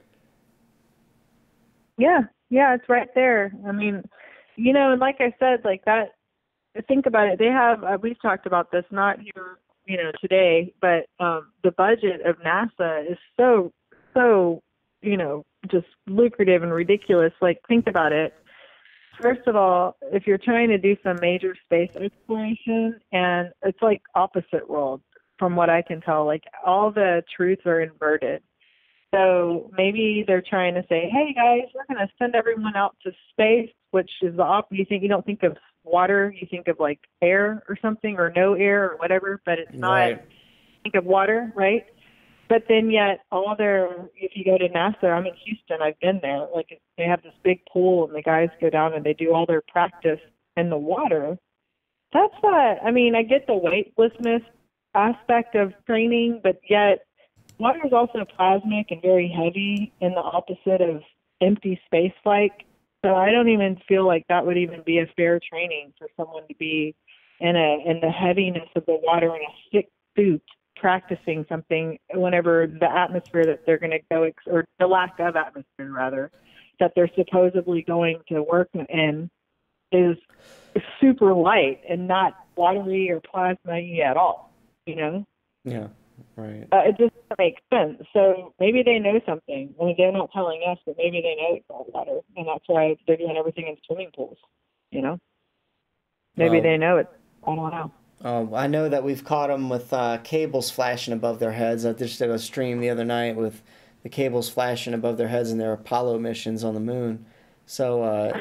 Yeah, it's right there. I mean, and like I said, like that, think about it. They have, we've talked about this, not here, today, but the budget of NASA is so, just lucrative and ridiculous. Like, think about it. First of all, if you're trying to do some major space exploration, and it's like opposite world, from what I can tell, like all the truths are inverted. So maybe they're trying to say, hey guys, we're going to send everyone out to space, which is the opposite. You don't think of water, you think of like air or something, or no air or whatever, but it's not. Right. Think of water, right? But then yet if you go to NASA, I'm in Houston, I've been there, like they have this big pool and the guys go down and they do all their practice in the water. That's not, I mean, I get the weightlessness aspect of training, but yet water is also plasmic and very heavy, and the opposite of empty space-like. So I don't even feel like that would even be a fair training for someone to be in the heaviness of the water in a thick suit practicing something whenever the atmosphere that they're going to go, or the lack of atmosphere rather, that they're supposedly going to work in is super light and not watery or plasma-y at all, you know? Yeah, right. It just doesn't make sense. So maybe they know something. I mean, they're not telling us, but maybe they know it's all water, and that's why they're doing everything in swimming pools, you know? Maybe they know it. I don't know. I know that we've caught them with cables flashing above their heads. I just did a stream the other night with the cables flashing above their heads in their Apollo missions on the moon. So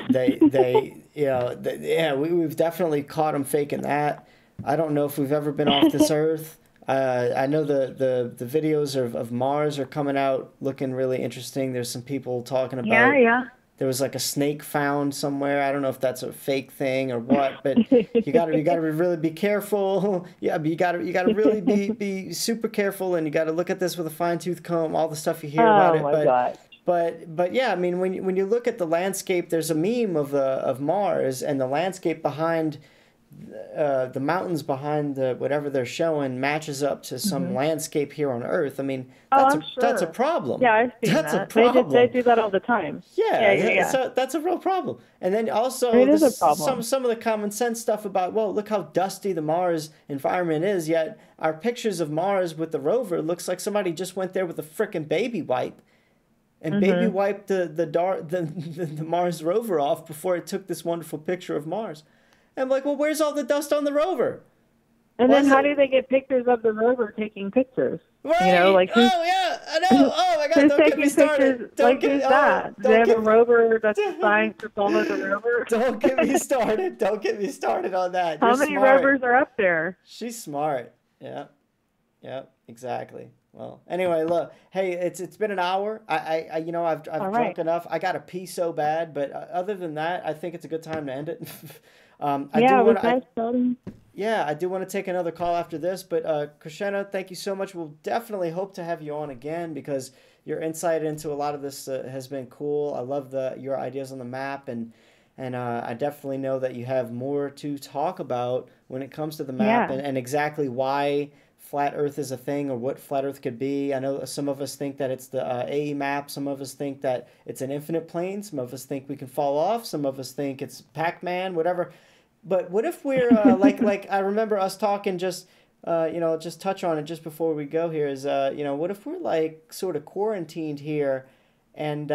we've definitely caught them faking that. I don't know if we've ever been off this Earth. I know the videos of Mars are coming out looking really interesting. There's some people talking about. Yeah. There was like a snake found somewhere. I don't know if that's a fake thing or what, but you gotta really be careful. Yeah, but you gotta really be super careful, and you gotta look at this with a fine-tooth comb. All the stuff you hear about it. Oh my God. But yeah, I mean, when you look at the landscape, there's a meme of Mars, and the landscape behind the mountains behind whatever they're showing matches up to some landscape here on Earth. I mean, that's a problem. Yeah, I've seen that's that. a problem. They do that all the time. Yeah. So that's a real problem. And then also some of the common sense stuff about, well, look how dusty the Mars environment is, yet our pictures of Mars with the rover looks like somebody just went there with a frickin' baby wipe and baby wiped the Mars rover off before it took this wonderful picture of Mars. I'm like, well, where's all the dust on the rover? And then how do they get pictures of the rover taking pictures? Right. You know, like I know. Oh my God! Don't get me started. Who's that? Do they have a rover that's designed to follow the rover? Don't get me started. Don't get me started on that. How many rovers are up there? She's smart. Yeah. Exactly. Well, anyway, look. Hey, it's been an hour. I've drunk enough. I got to pee so bad, but other than that, I think it's a good time to end it. I do want to take another call after this, but Krishna, thank you so much. We'll definitely hope to have you on again because your insight into a lot of this has been cool. I love your ideas on the map, and I definitely know that you have more to talk about when it comes to the map and exactly why flat Earth is a thing or what flat Earth could be. I know some of us think that it's the AE map. Some of us think that it's an infinite plane. Some of us think we can fall off. Some of us think it's Pac-Man, whatever. But what if we're like I remember us talking just touch on it just before we go here is what if we're like sort of quarantined here, and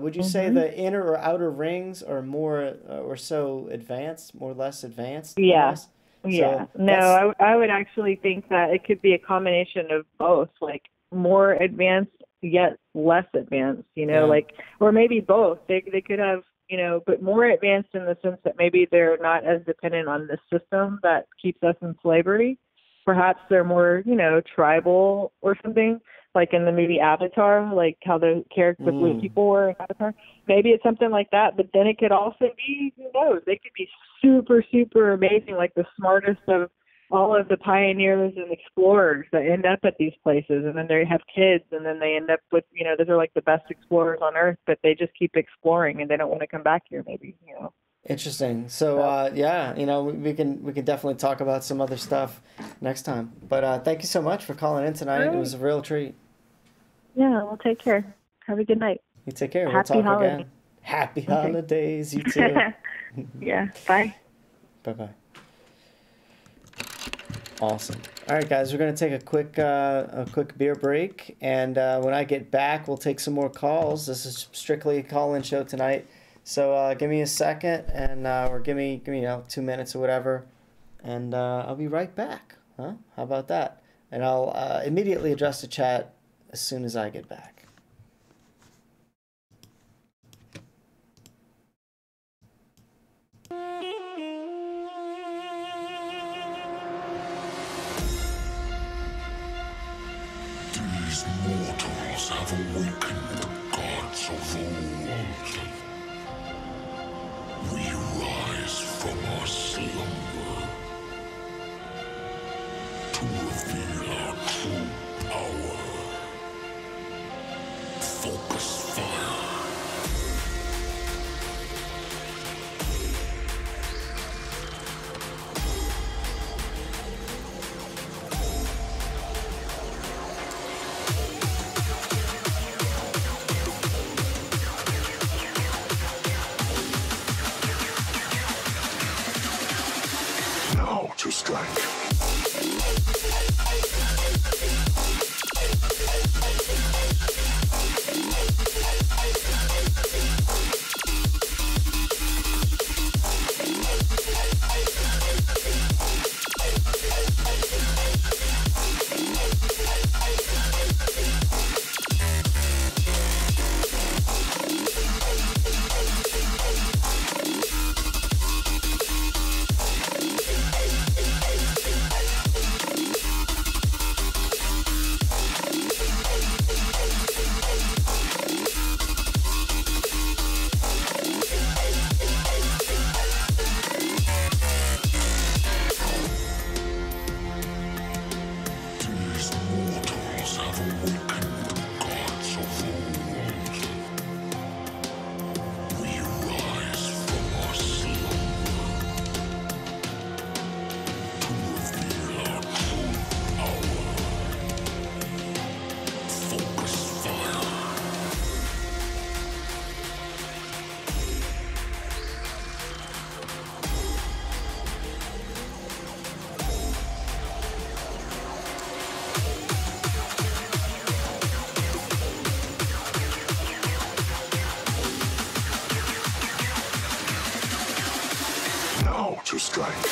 would you say the inner or outer rings are more or so advanced, more or less advanced? Yeah. Yeah. No, I would actually think that it could be a combination of both, like more advanced yet less advanced, or maybe both. They could have, but more advanced in the sense that maybe they're not as dependent on the system that keeps us in slavery. Perhaps they're more, tribal or something, like in the movie Avatar, like how the blue people were in Avatar. Maybe it's something like that, but then it could also be, who knows, they could be super, super amazing, like the smartest of all of the pioneers and explorers that end up at these places, and then they have kids, and then they end up with, those are like the best explorers on Earth, but they just keep exploring, and they don't want to come back here, maybe, Interesting. So, we can definitely talk about some other stuff next time. But thank you so much for calling in tonight. Right. It was a real treat. Yeah, well, take care. Have a good night. You take care. Happy we'll talk holidays. again. Happy holidays. You too. Yeah. Bye. Bye-bye. Awesome. All right, guys, we're going to take a quick beer break. And when I get back, we'll take some more calls. This is strictly a call-in show tonight. So give me a second, and or give me 2 minutes or whatever, and I'll be right back. Huh? How about that? And I'll immediately address the chat as soon as I get back. These mortals have awakened the gods of old. We rise from our slumber to reveal our true power. Focus fire. Now to strike. These mortals have awakened the gods of old. We rise from our slumber to reveal our true power. Focus fire. Now to strike.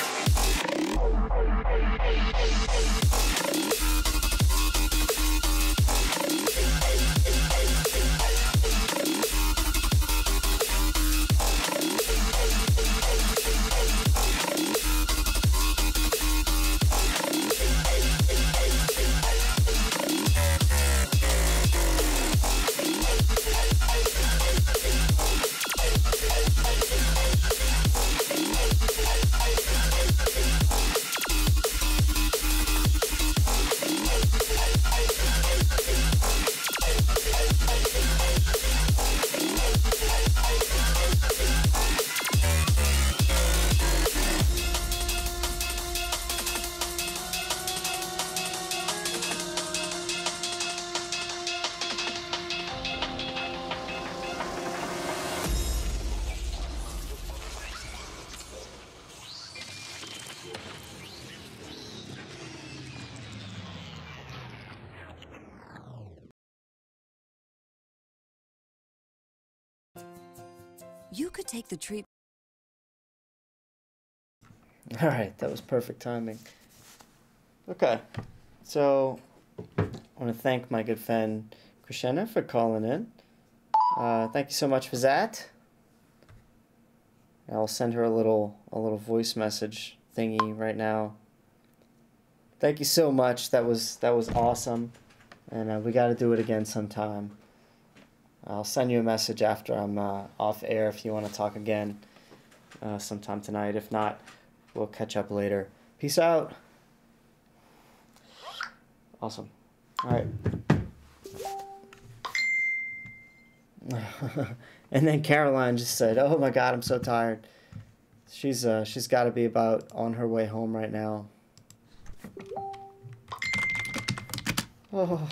You could take the treat. All right, that was perfect timing. Okay, so I want to thank my good friend Krishna for calling in. Thank you so much for that. I'll send her a little voice message thingy right now. Thank you so much. That was awesome, and we got to do it again sometime. I'll send you a message after I'm off air if you want to talk again sometime tonight. If not, we'll catch up later. Peace out. Awesome. All right. And then Caroline just said, "Oh my God, I'm so tired." She's got to be about on her way home right now. Oh.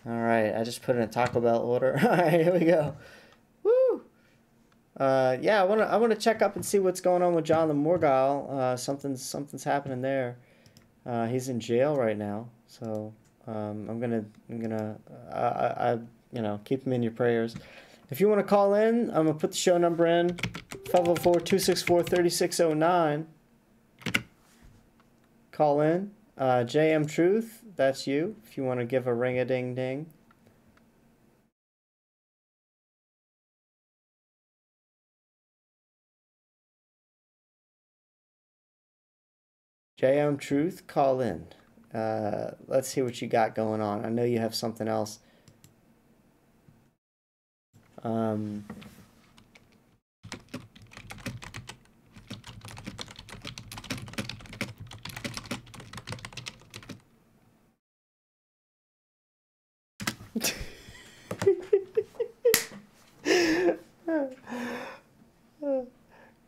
All right, I just put in a Taco Bell order. All right, here we go. Woo! Yeah, I wanna check up and see what's going on with John the Morgile. Something's happening there. He's in jail right now, so I'm gonna keep him in your prayers. If you want to call in, I'm gonna put the show number in 504-264-3609. Call in. JM Truth, that's you. If you want to give a ring-a-ding-ding. JM Truth, call in. Let's see what you got going on. I know you have something else. Go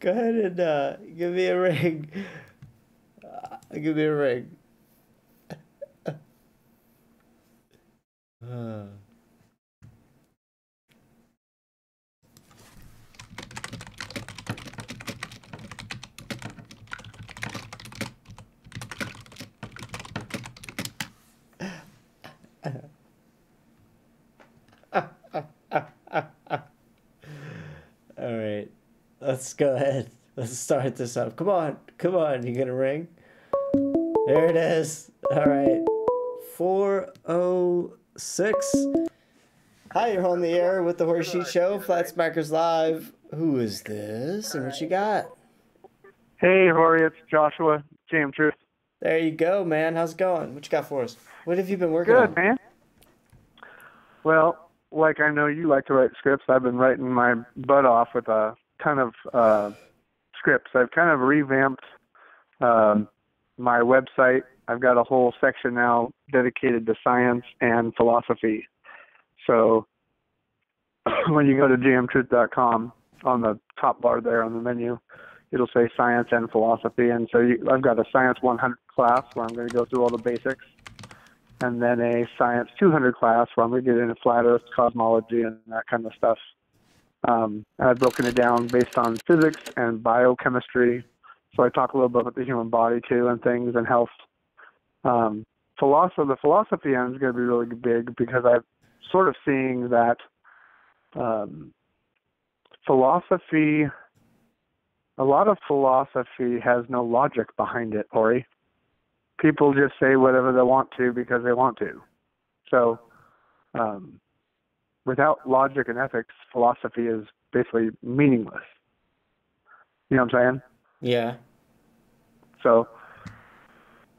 ahead and give me a ring. Give me a ring. All right, let's go ahead. Let's start this up. Come on, come on. You gonna ring? There it is. All right, 406. Hi, you're on the air with the Horseshoe Show, Flat Smackers Live. Who is this, and what you got? Hey, Rory, it's Joshua, JM Truth. There you go, man. How's it going? What you got for us? What have you been working on? Good, man. Well, like I know you like to write scripts, I've been writing my butt off with a ton of scripts. I've kind of revamped my website. I've got a whole section now dedicated to science and philosophy. So when you go to jmtruth.com, on the top bar there on the menu, it'll say science and philosophy. And so I've got a Science 100 class where I'm going to go through all the basics, and then a Science 200 class where I'm going to get into flat Earth cosmology and that kind of stuff. And I've broken it down based on physics and biochemistry. So I talk a little bit about the human body too and things and health. The philosophy end is going to be really big because I'm sort of seeing that philosophy, a lot of philosophy has no logic behind it, Ori. People just say whatever they want to because they want to. So without logic and ethics, philosophy is basically meaningless. You know what I'm saying? Yeah. So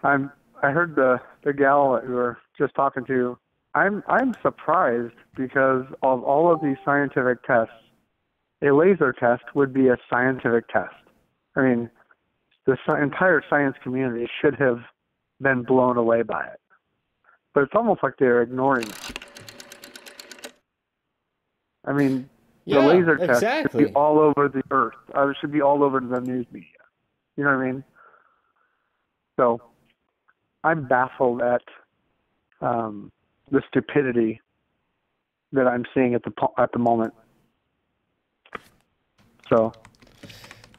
I heard the gal that we were just talking to. I'm surprised because of all of these scientific tests, a laser test would be a scientific test. I mean, the entire science community should have been blown away by it. But it's almost like they're ignoring it. I mean, the laser test should be all over the earth. It should be all over the news media. You know what I mean? So I'm baffled at the stupidity that I'm seeing at the moment. So.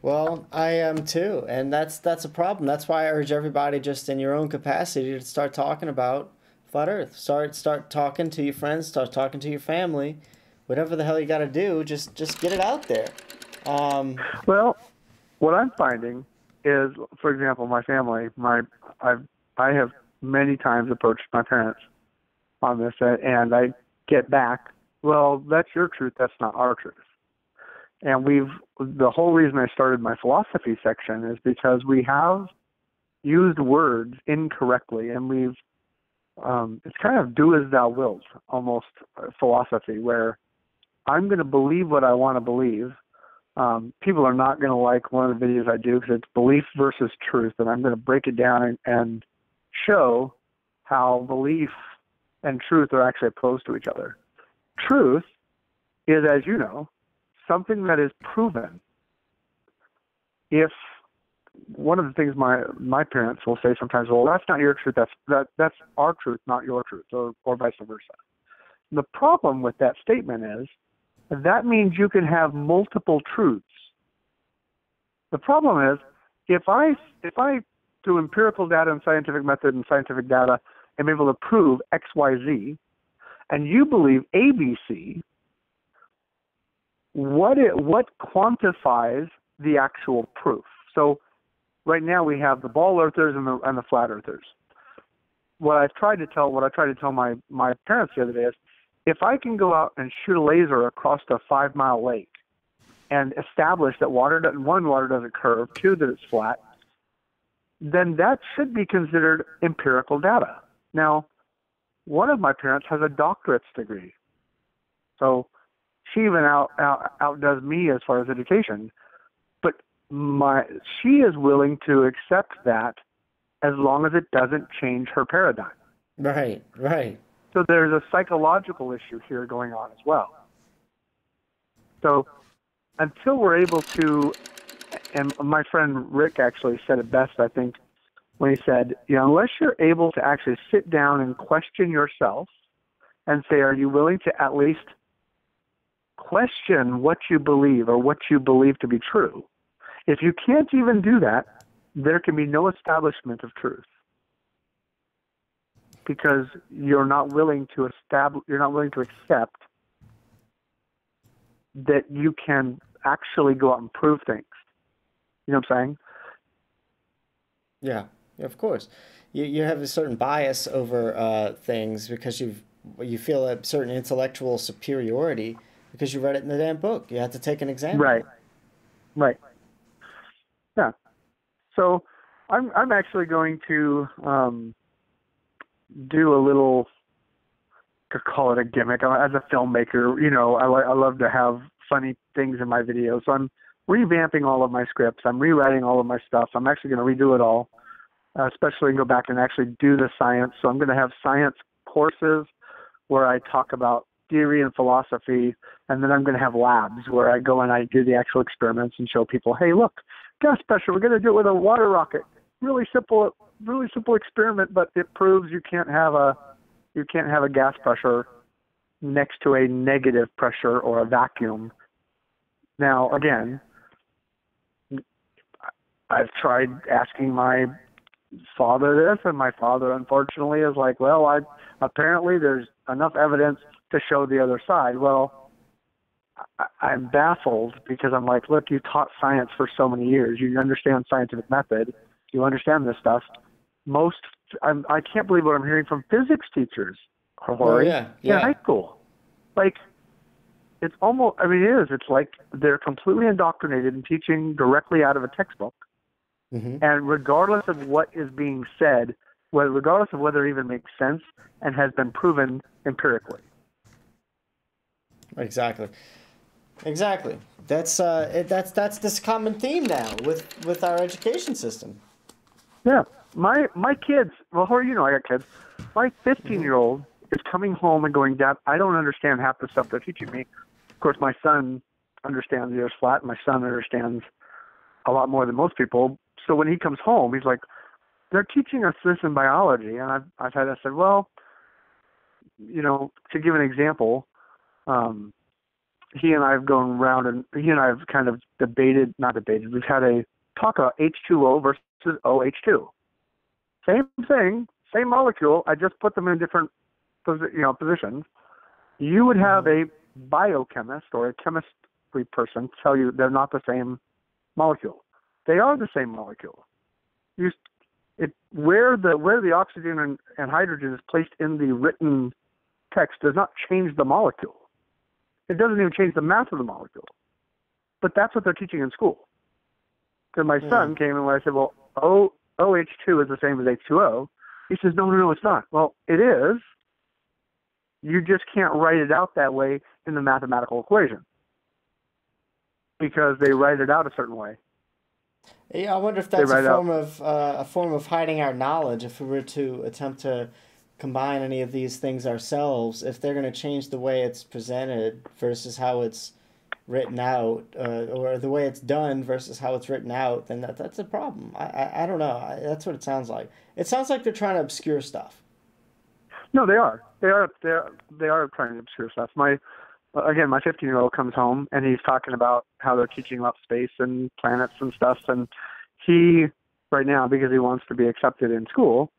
Well, I am too, and that's a problem. That's why I urge everybody, just in your own capacity, to start talking about flat Earth. Start talking to your friends. Start talking to your family. Whatever the hell you got to do, just get it out there. Well, what I'm finding is, for example, my family. I have many times approached my parents on this, and I get back, well, that's your truth. That's not our truth. And the whole reason I started my philosophy section is because we have used words incorrectly, and it's kind of do as thou wilt, almost philosophy, where I'm going to believe what I want to believe. People are not going to like one of the videos I do because it's belief versus truth, and I'm going to break it down and show how belief and truth are actually opposed to each other. Truth is, as you know, something that is proven. If one of the things my parents will say sometimes, well, that's not your truth, that's our truth, not your truth, or vice versa. The problem with that statement is that means you can have multiple truths. The problem is if I through empirical data and scientific method and scientific data am able to prove X, Y, Z, and you believe A, B, C, what quantifies the actual proof? So right now we have the ball earthers and the flat earthers. What I tried to tell my parents the other day is, if I can go out and shoot a laser across a 5-mile lake and establish that water doesn't curve, 2, that it's flat, then that should be considered empirical data. Now, one of my parents has a doctorate's degree, so she even outdoes me as far as education. But she is willing to accept that as long as it doesn't change her paradigm. Right, right. So there's a psychological issue here going on as well. So until we're able to, and my friend Rick actually said it best, I think, when he said, unless you're able to actually sit down and question yourself and say, are you willing to at least question what you believe or what you believe to be true? If you can't even do that, there can be no establishment of truth, because you're not willing to accept that you can actually go out and prove things. You know what I'm saying? Yeah, of course. You have a certain bias over things because you feel a certain intellectual superiority because you read it in the damn book. You have to take an exam. Right. Yeah. So I'm actually going to do a little, could call it a gimmick. As a filmmaker, I love to have funny things in my videos. So I'm revamping all of my scripts. I'm rewriting all of my stuff. I'm actually going to redo it all, especially go back and actually do the science. So I'm going to have science courses where I talk about theory and philosophy, and then I'm going to have labs where I go and I do the actual experiments and show people, hey, look, gas pressure, we're going to do it with a water rocket. Really simple experiment, but it proves you can't have a gas pressure next to a negative pressure or a vacuum. Now, again, I've tried asking my father this, and my father, unfortunately, is like, well, apparently there's enough evidence to show the other side. Well, I'm baffled because I'm like, look, you taught science for so many years. You understand scientific method. You understand this stuff. I can't believe what I'm hearing from physics teachers, in high school. Like, it's almost, it is. It's like they're completely indoctrinated and teaching directly out of a textbook. Mm-hmm. And regardless of what is being said, regardless of whether it even makes sense and has been proven empirically. Exactly. That's this common theme now with our education system. Yeah, my kids. Well, I got kids. My 15-year-old is coming home and going, Dad, I don't understand half the stuff they're teaching me. Of course, my son understands the Earth's flat. My son understands a lot more than most people. So when he comes home, he's like, they're teaching us this in biology. And I said, well, to give an example, he and I have gone around and he and I have kind of not debated, we've had a talk about H2O versus OH2. Same thing, same molecule. I just put them in different positions. You would have a biochemist or a chemistry person tell you they're not the same molecule. They are the same molecule. Where the oxygen and hydrogen is placed in the written text does not change the molecule. It doesn't even change the mass of the molecule. But that's what they're teaching in school. So my son came and I said, well, OH2 is the same as H2O. He says, no, it's not. Well, it is. You just can't write it out that way in the mathematical equation because they write it out a certain way. Yeah, I wonder if that's a form of hiding our knowledge. If we were to attempt to combine any of these things ourselves, if they're going to change the way it's presented versus how it's written out, or the way it's done versus how it's written out, then that's a problem. I don't know. That's what it sounds like. It sounds like they're trying to obscure stuff. No, they are. They are trying to obscure stuff. My 15-year-old comes home and he's talking about how they're teaching about space and planets and stuff. And he, right now, because he wants to be accepted in school,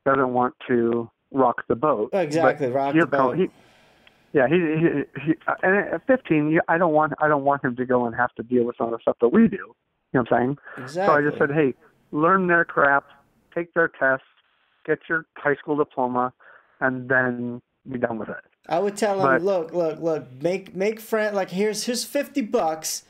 doesn't want to rock the boat. Exactly, rock the boat. He and at 15, I don't want him to go and have to deal with some of the stuff that we do. You know what I'm saying? Exactly. So I just said, hey, learn their crap, take their tests, get your high school diploma, and then be done with it. I would tell him, look, make friend. Like here's $50.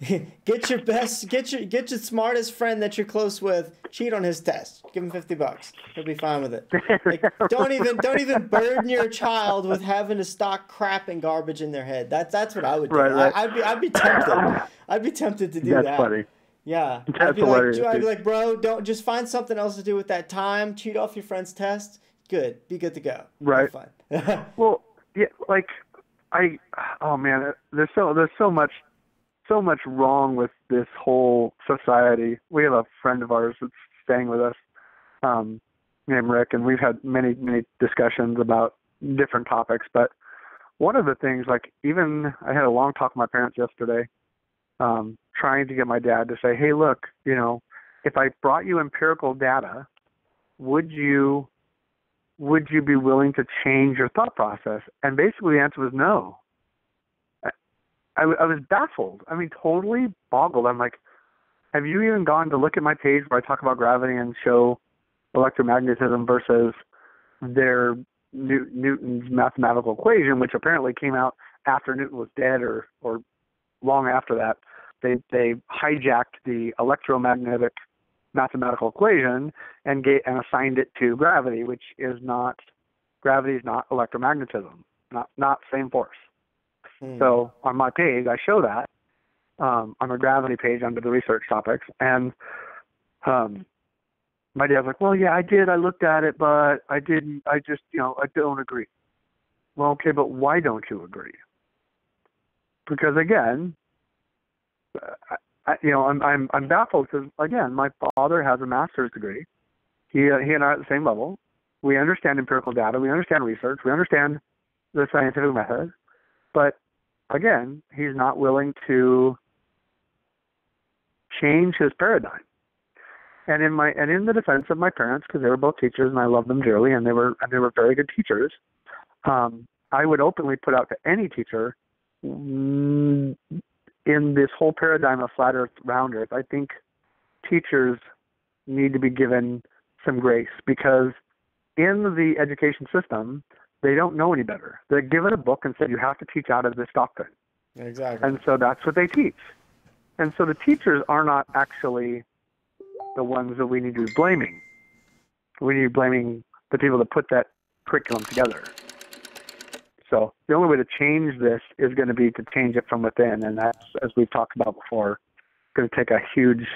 Get your smartest friend that you're close with, cheat on his test. Give him $50. He'll be fine with it. Like, don't even burden your child with having to stock crap and garbage in their head. That's what I would do. Right. I'd be tempted. I'd be tempted to do that. That's funny. Yeah. That's hilarious. I'd be like, bro, don't just find something else to do with that time. Cheat off your friend's test. Good. Be good to go. Right. Have fun. Well, yeah, like oh man, there's so much wrong with this whole society. We have a friend of ours that's staying with us, named Rick, and we've had many discussions about different topics. But one of the things, like, even I had a long talk with my parents yesterday, trying to get my dad to say, hey, look, if I brought you empirical data, would you be willing to change your thought process? And basically the answer was no. I was baffled. I mean, totally boggled. I'm like, have you even gone to look at my page where I talk about gravity and show electromagnetism versus their Newton's mathematical equation, which apparently came out after Newton was dead or long after that. They hijacked the electromagnetic mathematical equation and assigned it to gravity, which is not, gravity is not electromagnetism, not same force. So on my page, I show that on the gravity page under the research topics. And my dad's like, well, yeah, I did. I looked at it, but I didn't. I just, I don't agree. Well, okay, but why don't you agree? Because again, I'm baffled because, again, my father has a master's degree. He and I are at the same level. We understand empirical data. We understand research. We understand the scientific method. But again, he's not willing to change his paradigm. And in the defense of my parents, because they were both teachers and I loved them dearly, and they were very good teachers, I would openly put out to any teacher, in this whole paradigm of flat Earth, round Earth, I think teachers need to be given some grace, because in the education system, they don't know any better. They're given a book and said, you have to teach out of this doctrine. Exactly. And so that's what they teach. And so the teachers are not actually the ones that we need to be blaming. We need to be blaming the people that put that curriculum together. So the only way to change this is going to be to change it from within, and that's, as we've talked about before, going to take a huge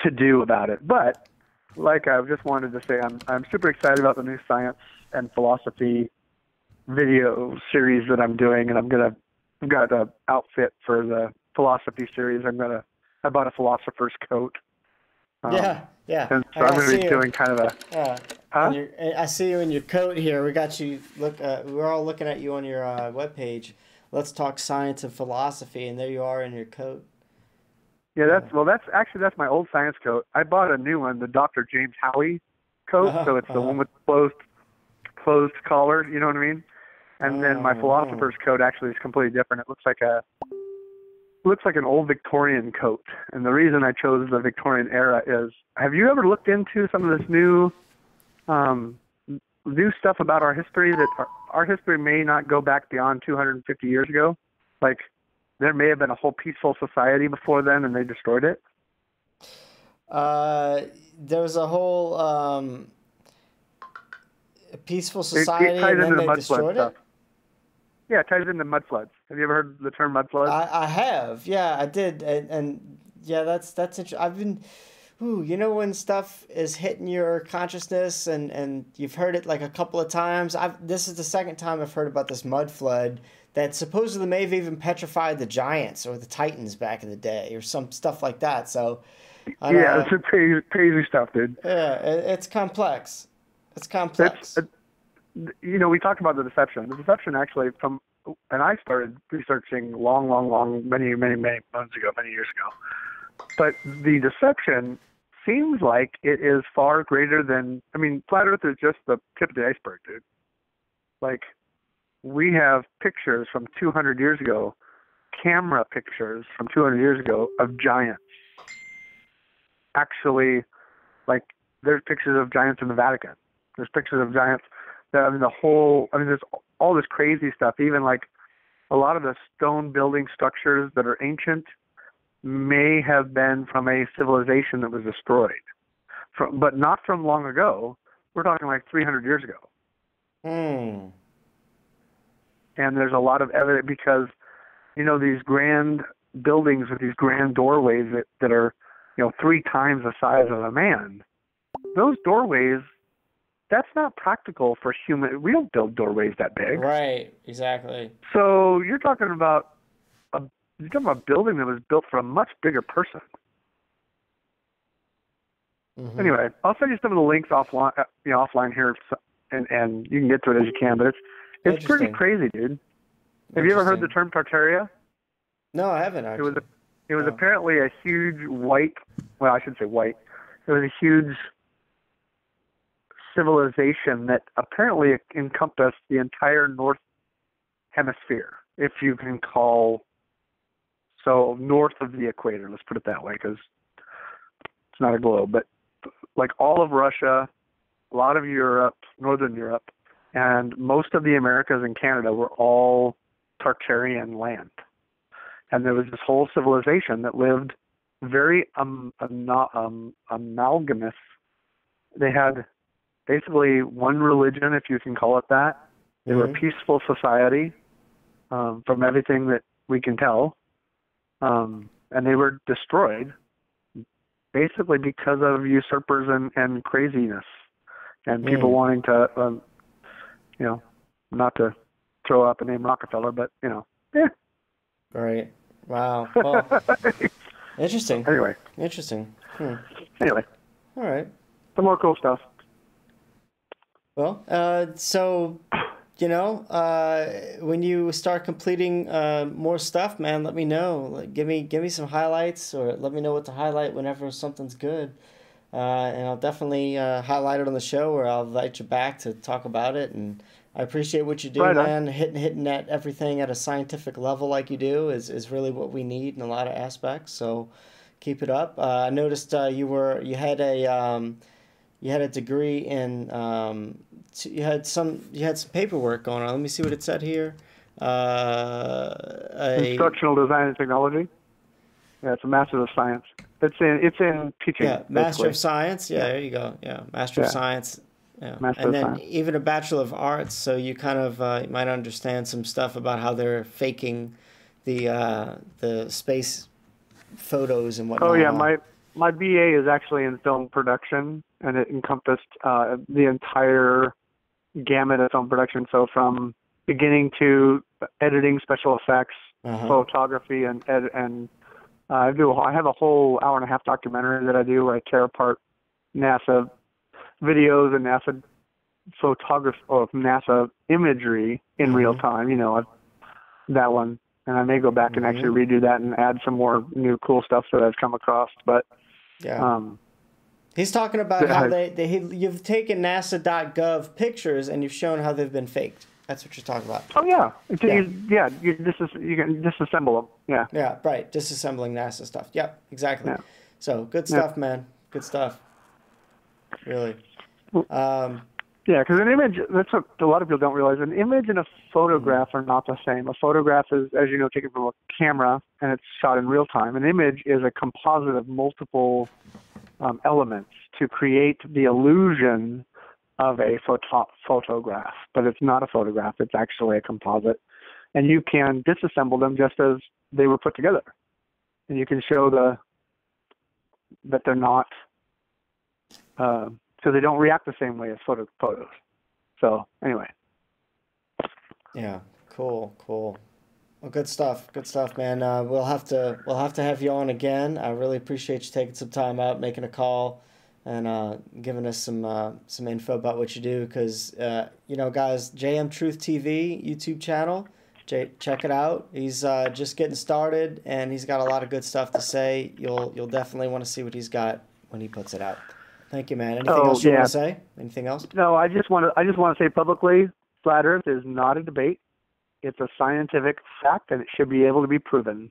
to-do about it. But like I just wanted to say, I'm super excited about the new science and philosophy video series that I'm doing, and I've got an outfit for the philosophy series. I bought a philosopher's coat. Yeah. And so I'm going to be doing kind of a. I see you in your coat here. We got you. Look, we're all looking at you on your webpage. Let's talk science and philosophy, and there you are in your coat. Yeah, that's my old science coat. I bought a new one, the Dr. James Howey coat, so it's the one with closed collar. You know what I mean? And then my philosopher's coat actually is completely different. It looks like an old Victorian coat. And the reason I chose the Victorian era is, have you ever looked into some of this new stuff about our history, that our history may not go back beyond 250 years ago? Like, there may have been a whole peaceful society before then and they destroyed it. There was a whole peaceful society it ties and into then the they destroyed stuff. it? Yeah, it ties into mudfloods. Have you ever heard the term mudflood? I have. Yeah, I did. And yeah, that's interesting. I've been... when stuff is hitting your consciousness and you've heard it like a couple of times. This is the second time I've heard about this mud flood that supposedly may have even petrified the giants or the titans back in the day or some stuff like that. So, it's a crazy stuff, dude. Yeah, it's complex. It's complex. We talked about the deception. The deception actually and I started researching many years ago. But the deception seems like it is far greater than, flat Earth is just the tip of the iceberg, dude. Like, we have pictures from 200 years ago, camera pictures from 200 years ago of giants. Actually, like, there's pictures of giants in the Vatican. There's pictures of giants. There's all this crazy stuff. Even like a lot of the stone building structures that are ancient may have been from a civilization that was destroyed, but not from long ago. We're talking like 300 years ago. Hmm. And there's a lot of evidence because, these grand buildings with these grand doorways that are, 3 times the size of a man. Those doorways, that's not practical for human. We don't build doorways that big. Right. Exactly. So you're talking about a building that was built for a much bigger person. Mm-hmm. Anyway, I'll send you some of the links offline here, and you can get to it as you can. But it's pretty crazy, dude. Have you ever heard the term Tartaria? No, I haven't actually. It was apparently a huge white. Well, I should say white. It was a huge civilization that apparently encompassed the entire North Hemisphere, if you can call so north of the equator. Let's put it that way, because it's not a globe, but like all of Russia, a lot of Europe, Northern Europe, and most of the Americas and Canada were all Tartarian land. And there was this whole civilization that lived very amalgamous. They had basically one religion, if you can call it that. They were a peaceful society, from everything that we can tell. And they were destroyed basically because of usurpers and craziness and people wanting to, not to throw out the name Rockefeller, but, Right. Wow. Well, interesting. Anyway. Interesting. Anyway. All right. Some more cool stuff. Well, so, when you start completing more stuff, man, let me know. Like, give me some highlights, or let me know what to highlight whenever something's good. And I'll definitely highlight it on the show, or I'll invite you back to talk about it. And I appreciate what you do, man. Hitting at everything at a scientific level like you do is really what we need in a lot of aspects. So keep it up. I noticed you had a degree in you had some paperwork going on. Let me see what it said here. Instructional design and technology. Yeah, it's a Master of Science. It's in teaching. Yeah, Master of Science. Yeah, there you go. Yeah, Master of Science. Yeah. And then even a Bachelor of Arts, so you kind of you might understand some stuff about how they're faking the space photos and whatnot. Oh yeah, my BA is actually in film production, and it encompassed the entire gamut of film production. So from beginning to editing, special effects, photography, and I have a whole hour-and-a-half documentary that I do where I tear apart NASA videos and NASA photography or NASA imagery in real time. That one, and I may go back and actually redo that and add some more new cool stuff that I've come across. But he's talking about how you've taken NASA.gov pictures and you've shown how they've been faked. That's what you're talking about. Oh yeah, you can disassemble them. Yeah. Yeah, right. Disassembling NASA stuff. Yep, exactly. Yeah. So good stuff, man. Good stuff. Really. Yeah, because an image, that's what a lot of people don't realize. An image and a photograph are not the same. A photograph is, as you know, taken from a camera and it's shot in real time. An image is a composite of multiple elements to create the illusion of a photograph. But it's not a photograph. It's actually a composite. And you can disassemble them just as they were put together. And you can show that they're not... so they don't react the same way as photos. So anyway. Yeah, cool. Well, good stuff, man. We'll have to have you on again. I really appreciate you taking some time out, making a call, and giving us some info about what you do. Because guys, JM Truth TV YouTube channel, check it out. He's just getting started, and he's got a lot of good stuff to say. You'll definitely want to see what he's got when he puts it out. Thank you, man. Anything else you want to say? Anything else? No, I just want to say publicly, flat Earth is not a debate. It's a scientific fact, and it should be able to be proven.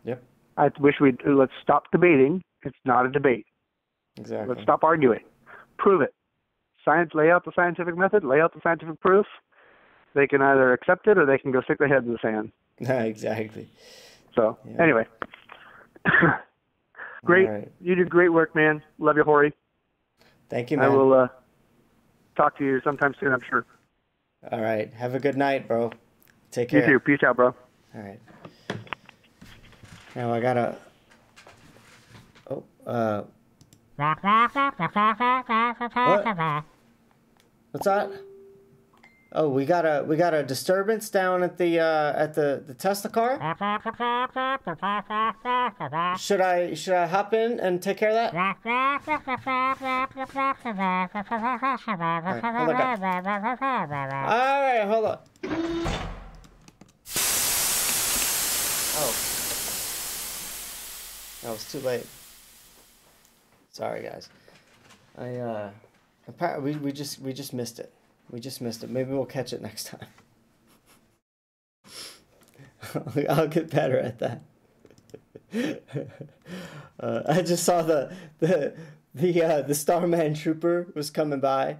Yep. I wish let's stop debating. It's not a debate. Exactly. Let's stop arguing. Prove it. Science, lay out the scientific method, lay out the scientific proof. They can either accept it or they can go stick their heads in the sand. No, exactly. So anyway, great. Right. You do great work, man. Love you, Hori. Thank you, man. I will talk to you sometime soon, I'm sure. All right. Have a good night, bro. Take care. You too. Peace out, bro. All right. Now I gotta. Oh. What? What's that? Oh, we got a disturbance down at the Tesla car. Should I hop in and take care of that? All right, hold on. Oh, that was too late. Sorry, guys. We just missed it. We just missed it. Maybe we'll catch it next time. I'll get better at that. I just saw the Starman Trooper was coming by,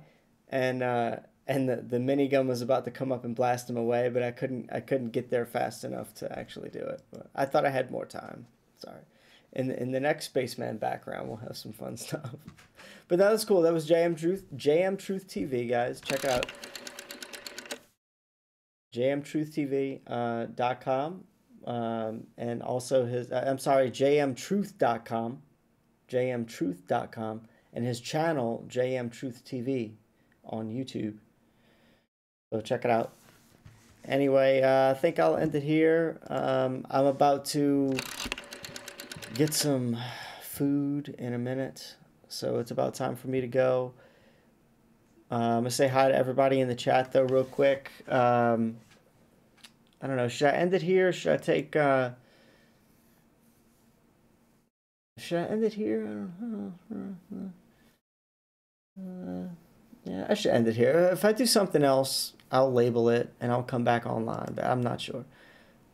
and the minigun was about to come up and blast him away, but I couldn't get there fast enough to actually do it. But I thought I had more time. Sorry. In the next Spaceman background, we'll have some fun stuff. But that was cool. That was JM Truth TV, guys. Check it out. jmtruthtv.com. And also his, jmtruth.com. jmtruth.com. And his channel, JM Truth TV, on YouTube. So check it out. Anyway, I think I'll end it here. I'm about to get some food in a minute, so it's about time for me to go. I'm gonna say hi to everybody in the chat though real quick. I don't know, should I end it here? Should I take should I end it here? I don't know. Yeah, I should end it here. If I do something else, I'll label it and I'll come back online, but I'm not sure.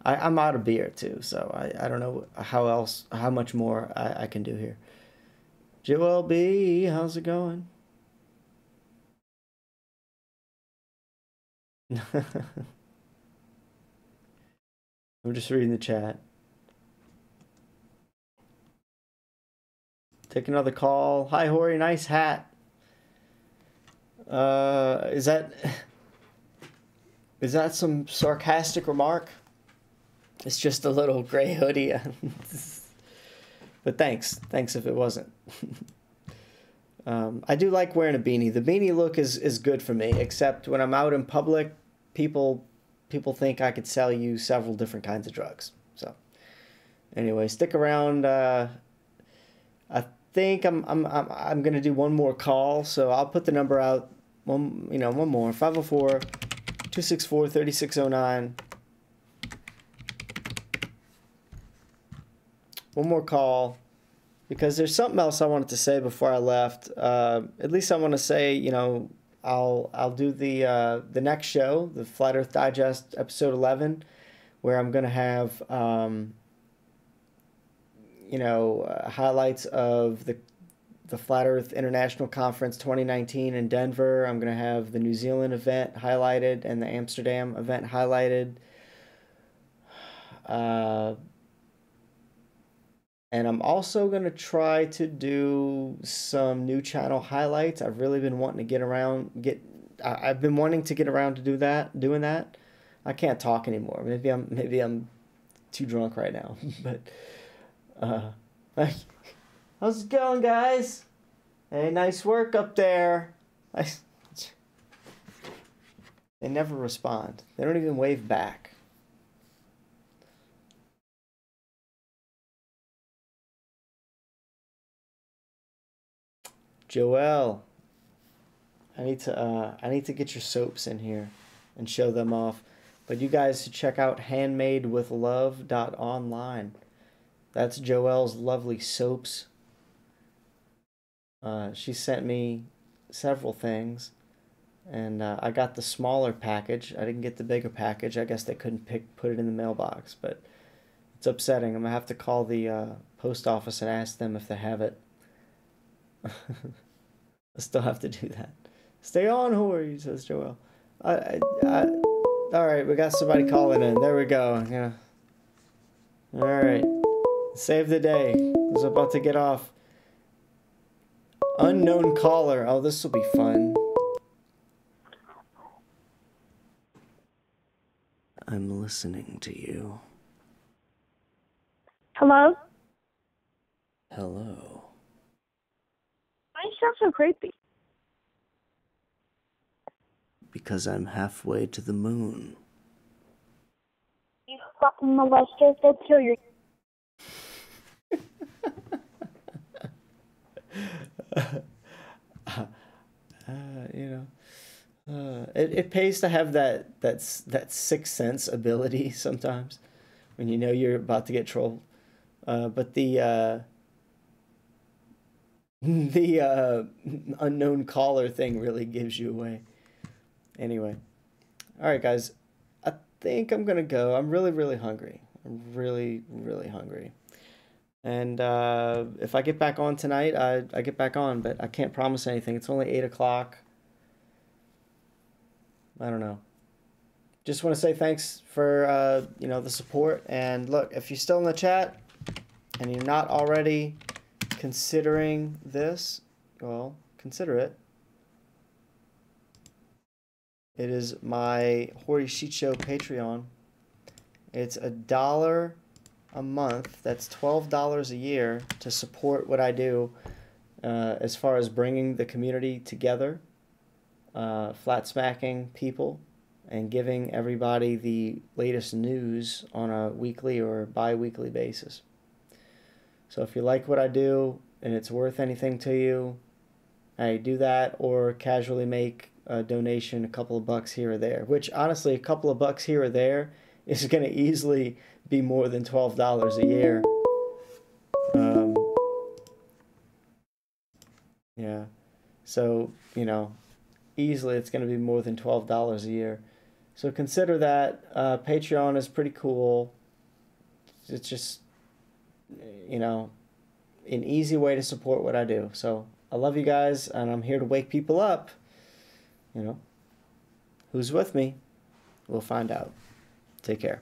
I'm out of beer too, so I don't know how much more I can do here. Joel B, how's it going? I'm just reading the chat. Take another call. Hi, Hori, nice hat. Is that some sarcastic remark? It's just a little gray hoodie. But thanks if it wasn't. I do like wearing a beanie. The beanie look is good for me, except when I'm out in public, people think I could sell you several different kinds of drugs. So anyway, stick around. I think I'm gonna do one more call, so I'll put the number out. One more 504-264-3609. One more call, because there's something else I wanted to say before I left. At least I want to say, I'll do the next show, the Flat Earth Digest episode 11, where I'm gonna have highlights of the Flat Earth International Conference 2019 in Denver. I'm gonna have the New Zealand event highlighted and the Amsterdam event highlighted. And I'm also going to try to do some new channel highlights. I've really been wanting to I've been wanting to get around to doing that. I can't talk anymore. Maybe I'm too drunk right now. But how's it going, guys? Hey, nice work up there. They never respond. They don't even wave back. Joel, I need to get your soaps in here and show them off. But you guys should check out handmadewithlove.online. That's Joelle's lovely soaps. She sent me several things, and I got the smaller package. I didn't get the bigger package. I guess they couldn't put it in the mailbox, but it's upsetting. I'm gonna have to call the post office and ask them if they have it. I still have to do that. Stay on, Hori, says Joel. All right, we got somebody calling in. There we go. Yeah. All right. Save the day. I was about to get off. Unknown caller. Oh, this will be fun. I'm listening to you. Hello? Hello. Why do you sound so creepy? Because I'm halfway to the moon. You fucking molester, go kill your... You know, it pays to have that sixth sense ability sometimes when you know you're about to get trolled. But the unknown caller thing really gives you away. Anyway, all right, guys, I think I'm gonna go. I'm really, really hungry. I'm really, really hungry. And if I get back on tonight, I get back on, but I can't promise anything. It's only 8 o'clock. I don't know. Just want to say thanks for the support. And look, if you're still in the chat and you're not already considering this, well, consider it. It is my Hori Sheet Show Patreon. It's $1 a month. That's $12 a year to support what I do as far as bringing the community together, flat smacking people, and giving everybody the latest news on a weekly or bi-weekly basis. So if you like what I do and it's worth anything to you, I do that, or casually make a donation, a couple of bucks here or there, which honestly, a couple of bucks here or there is going to easily be more than $12 a year. Yeah. So, easily it's going to be more than $12 a year. So consider that. Patreon is pretty cool. It's just, an easy way to support what I do. So I love you guys, and I'm here to wake people up. Who's with me? We'll find out. Take care.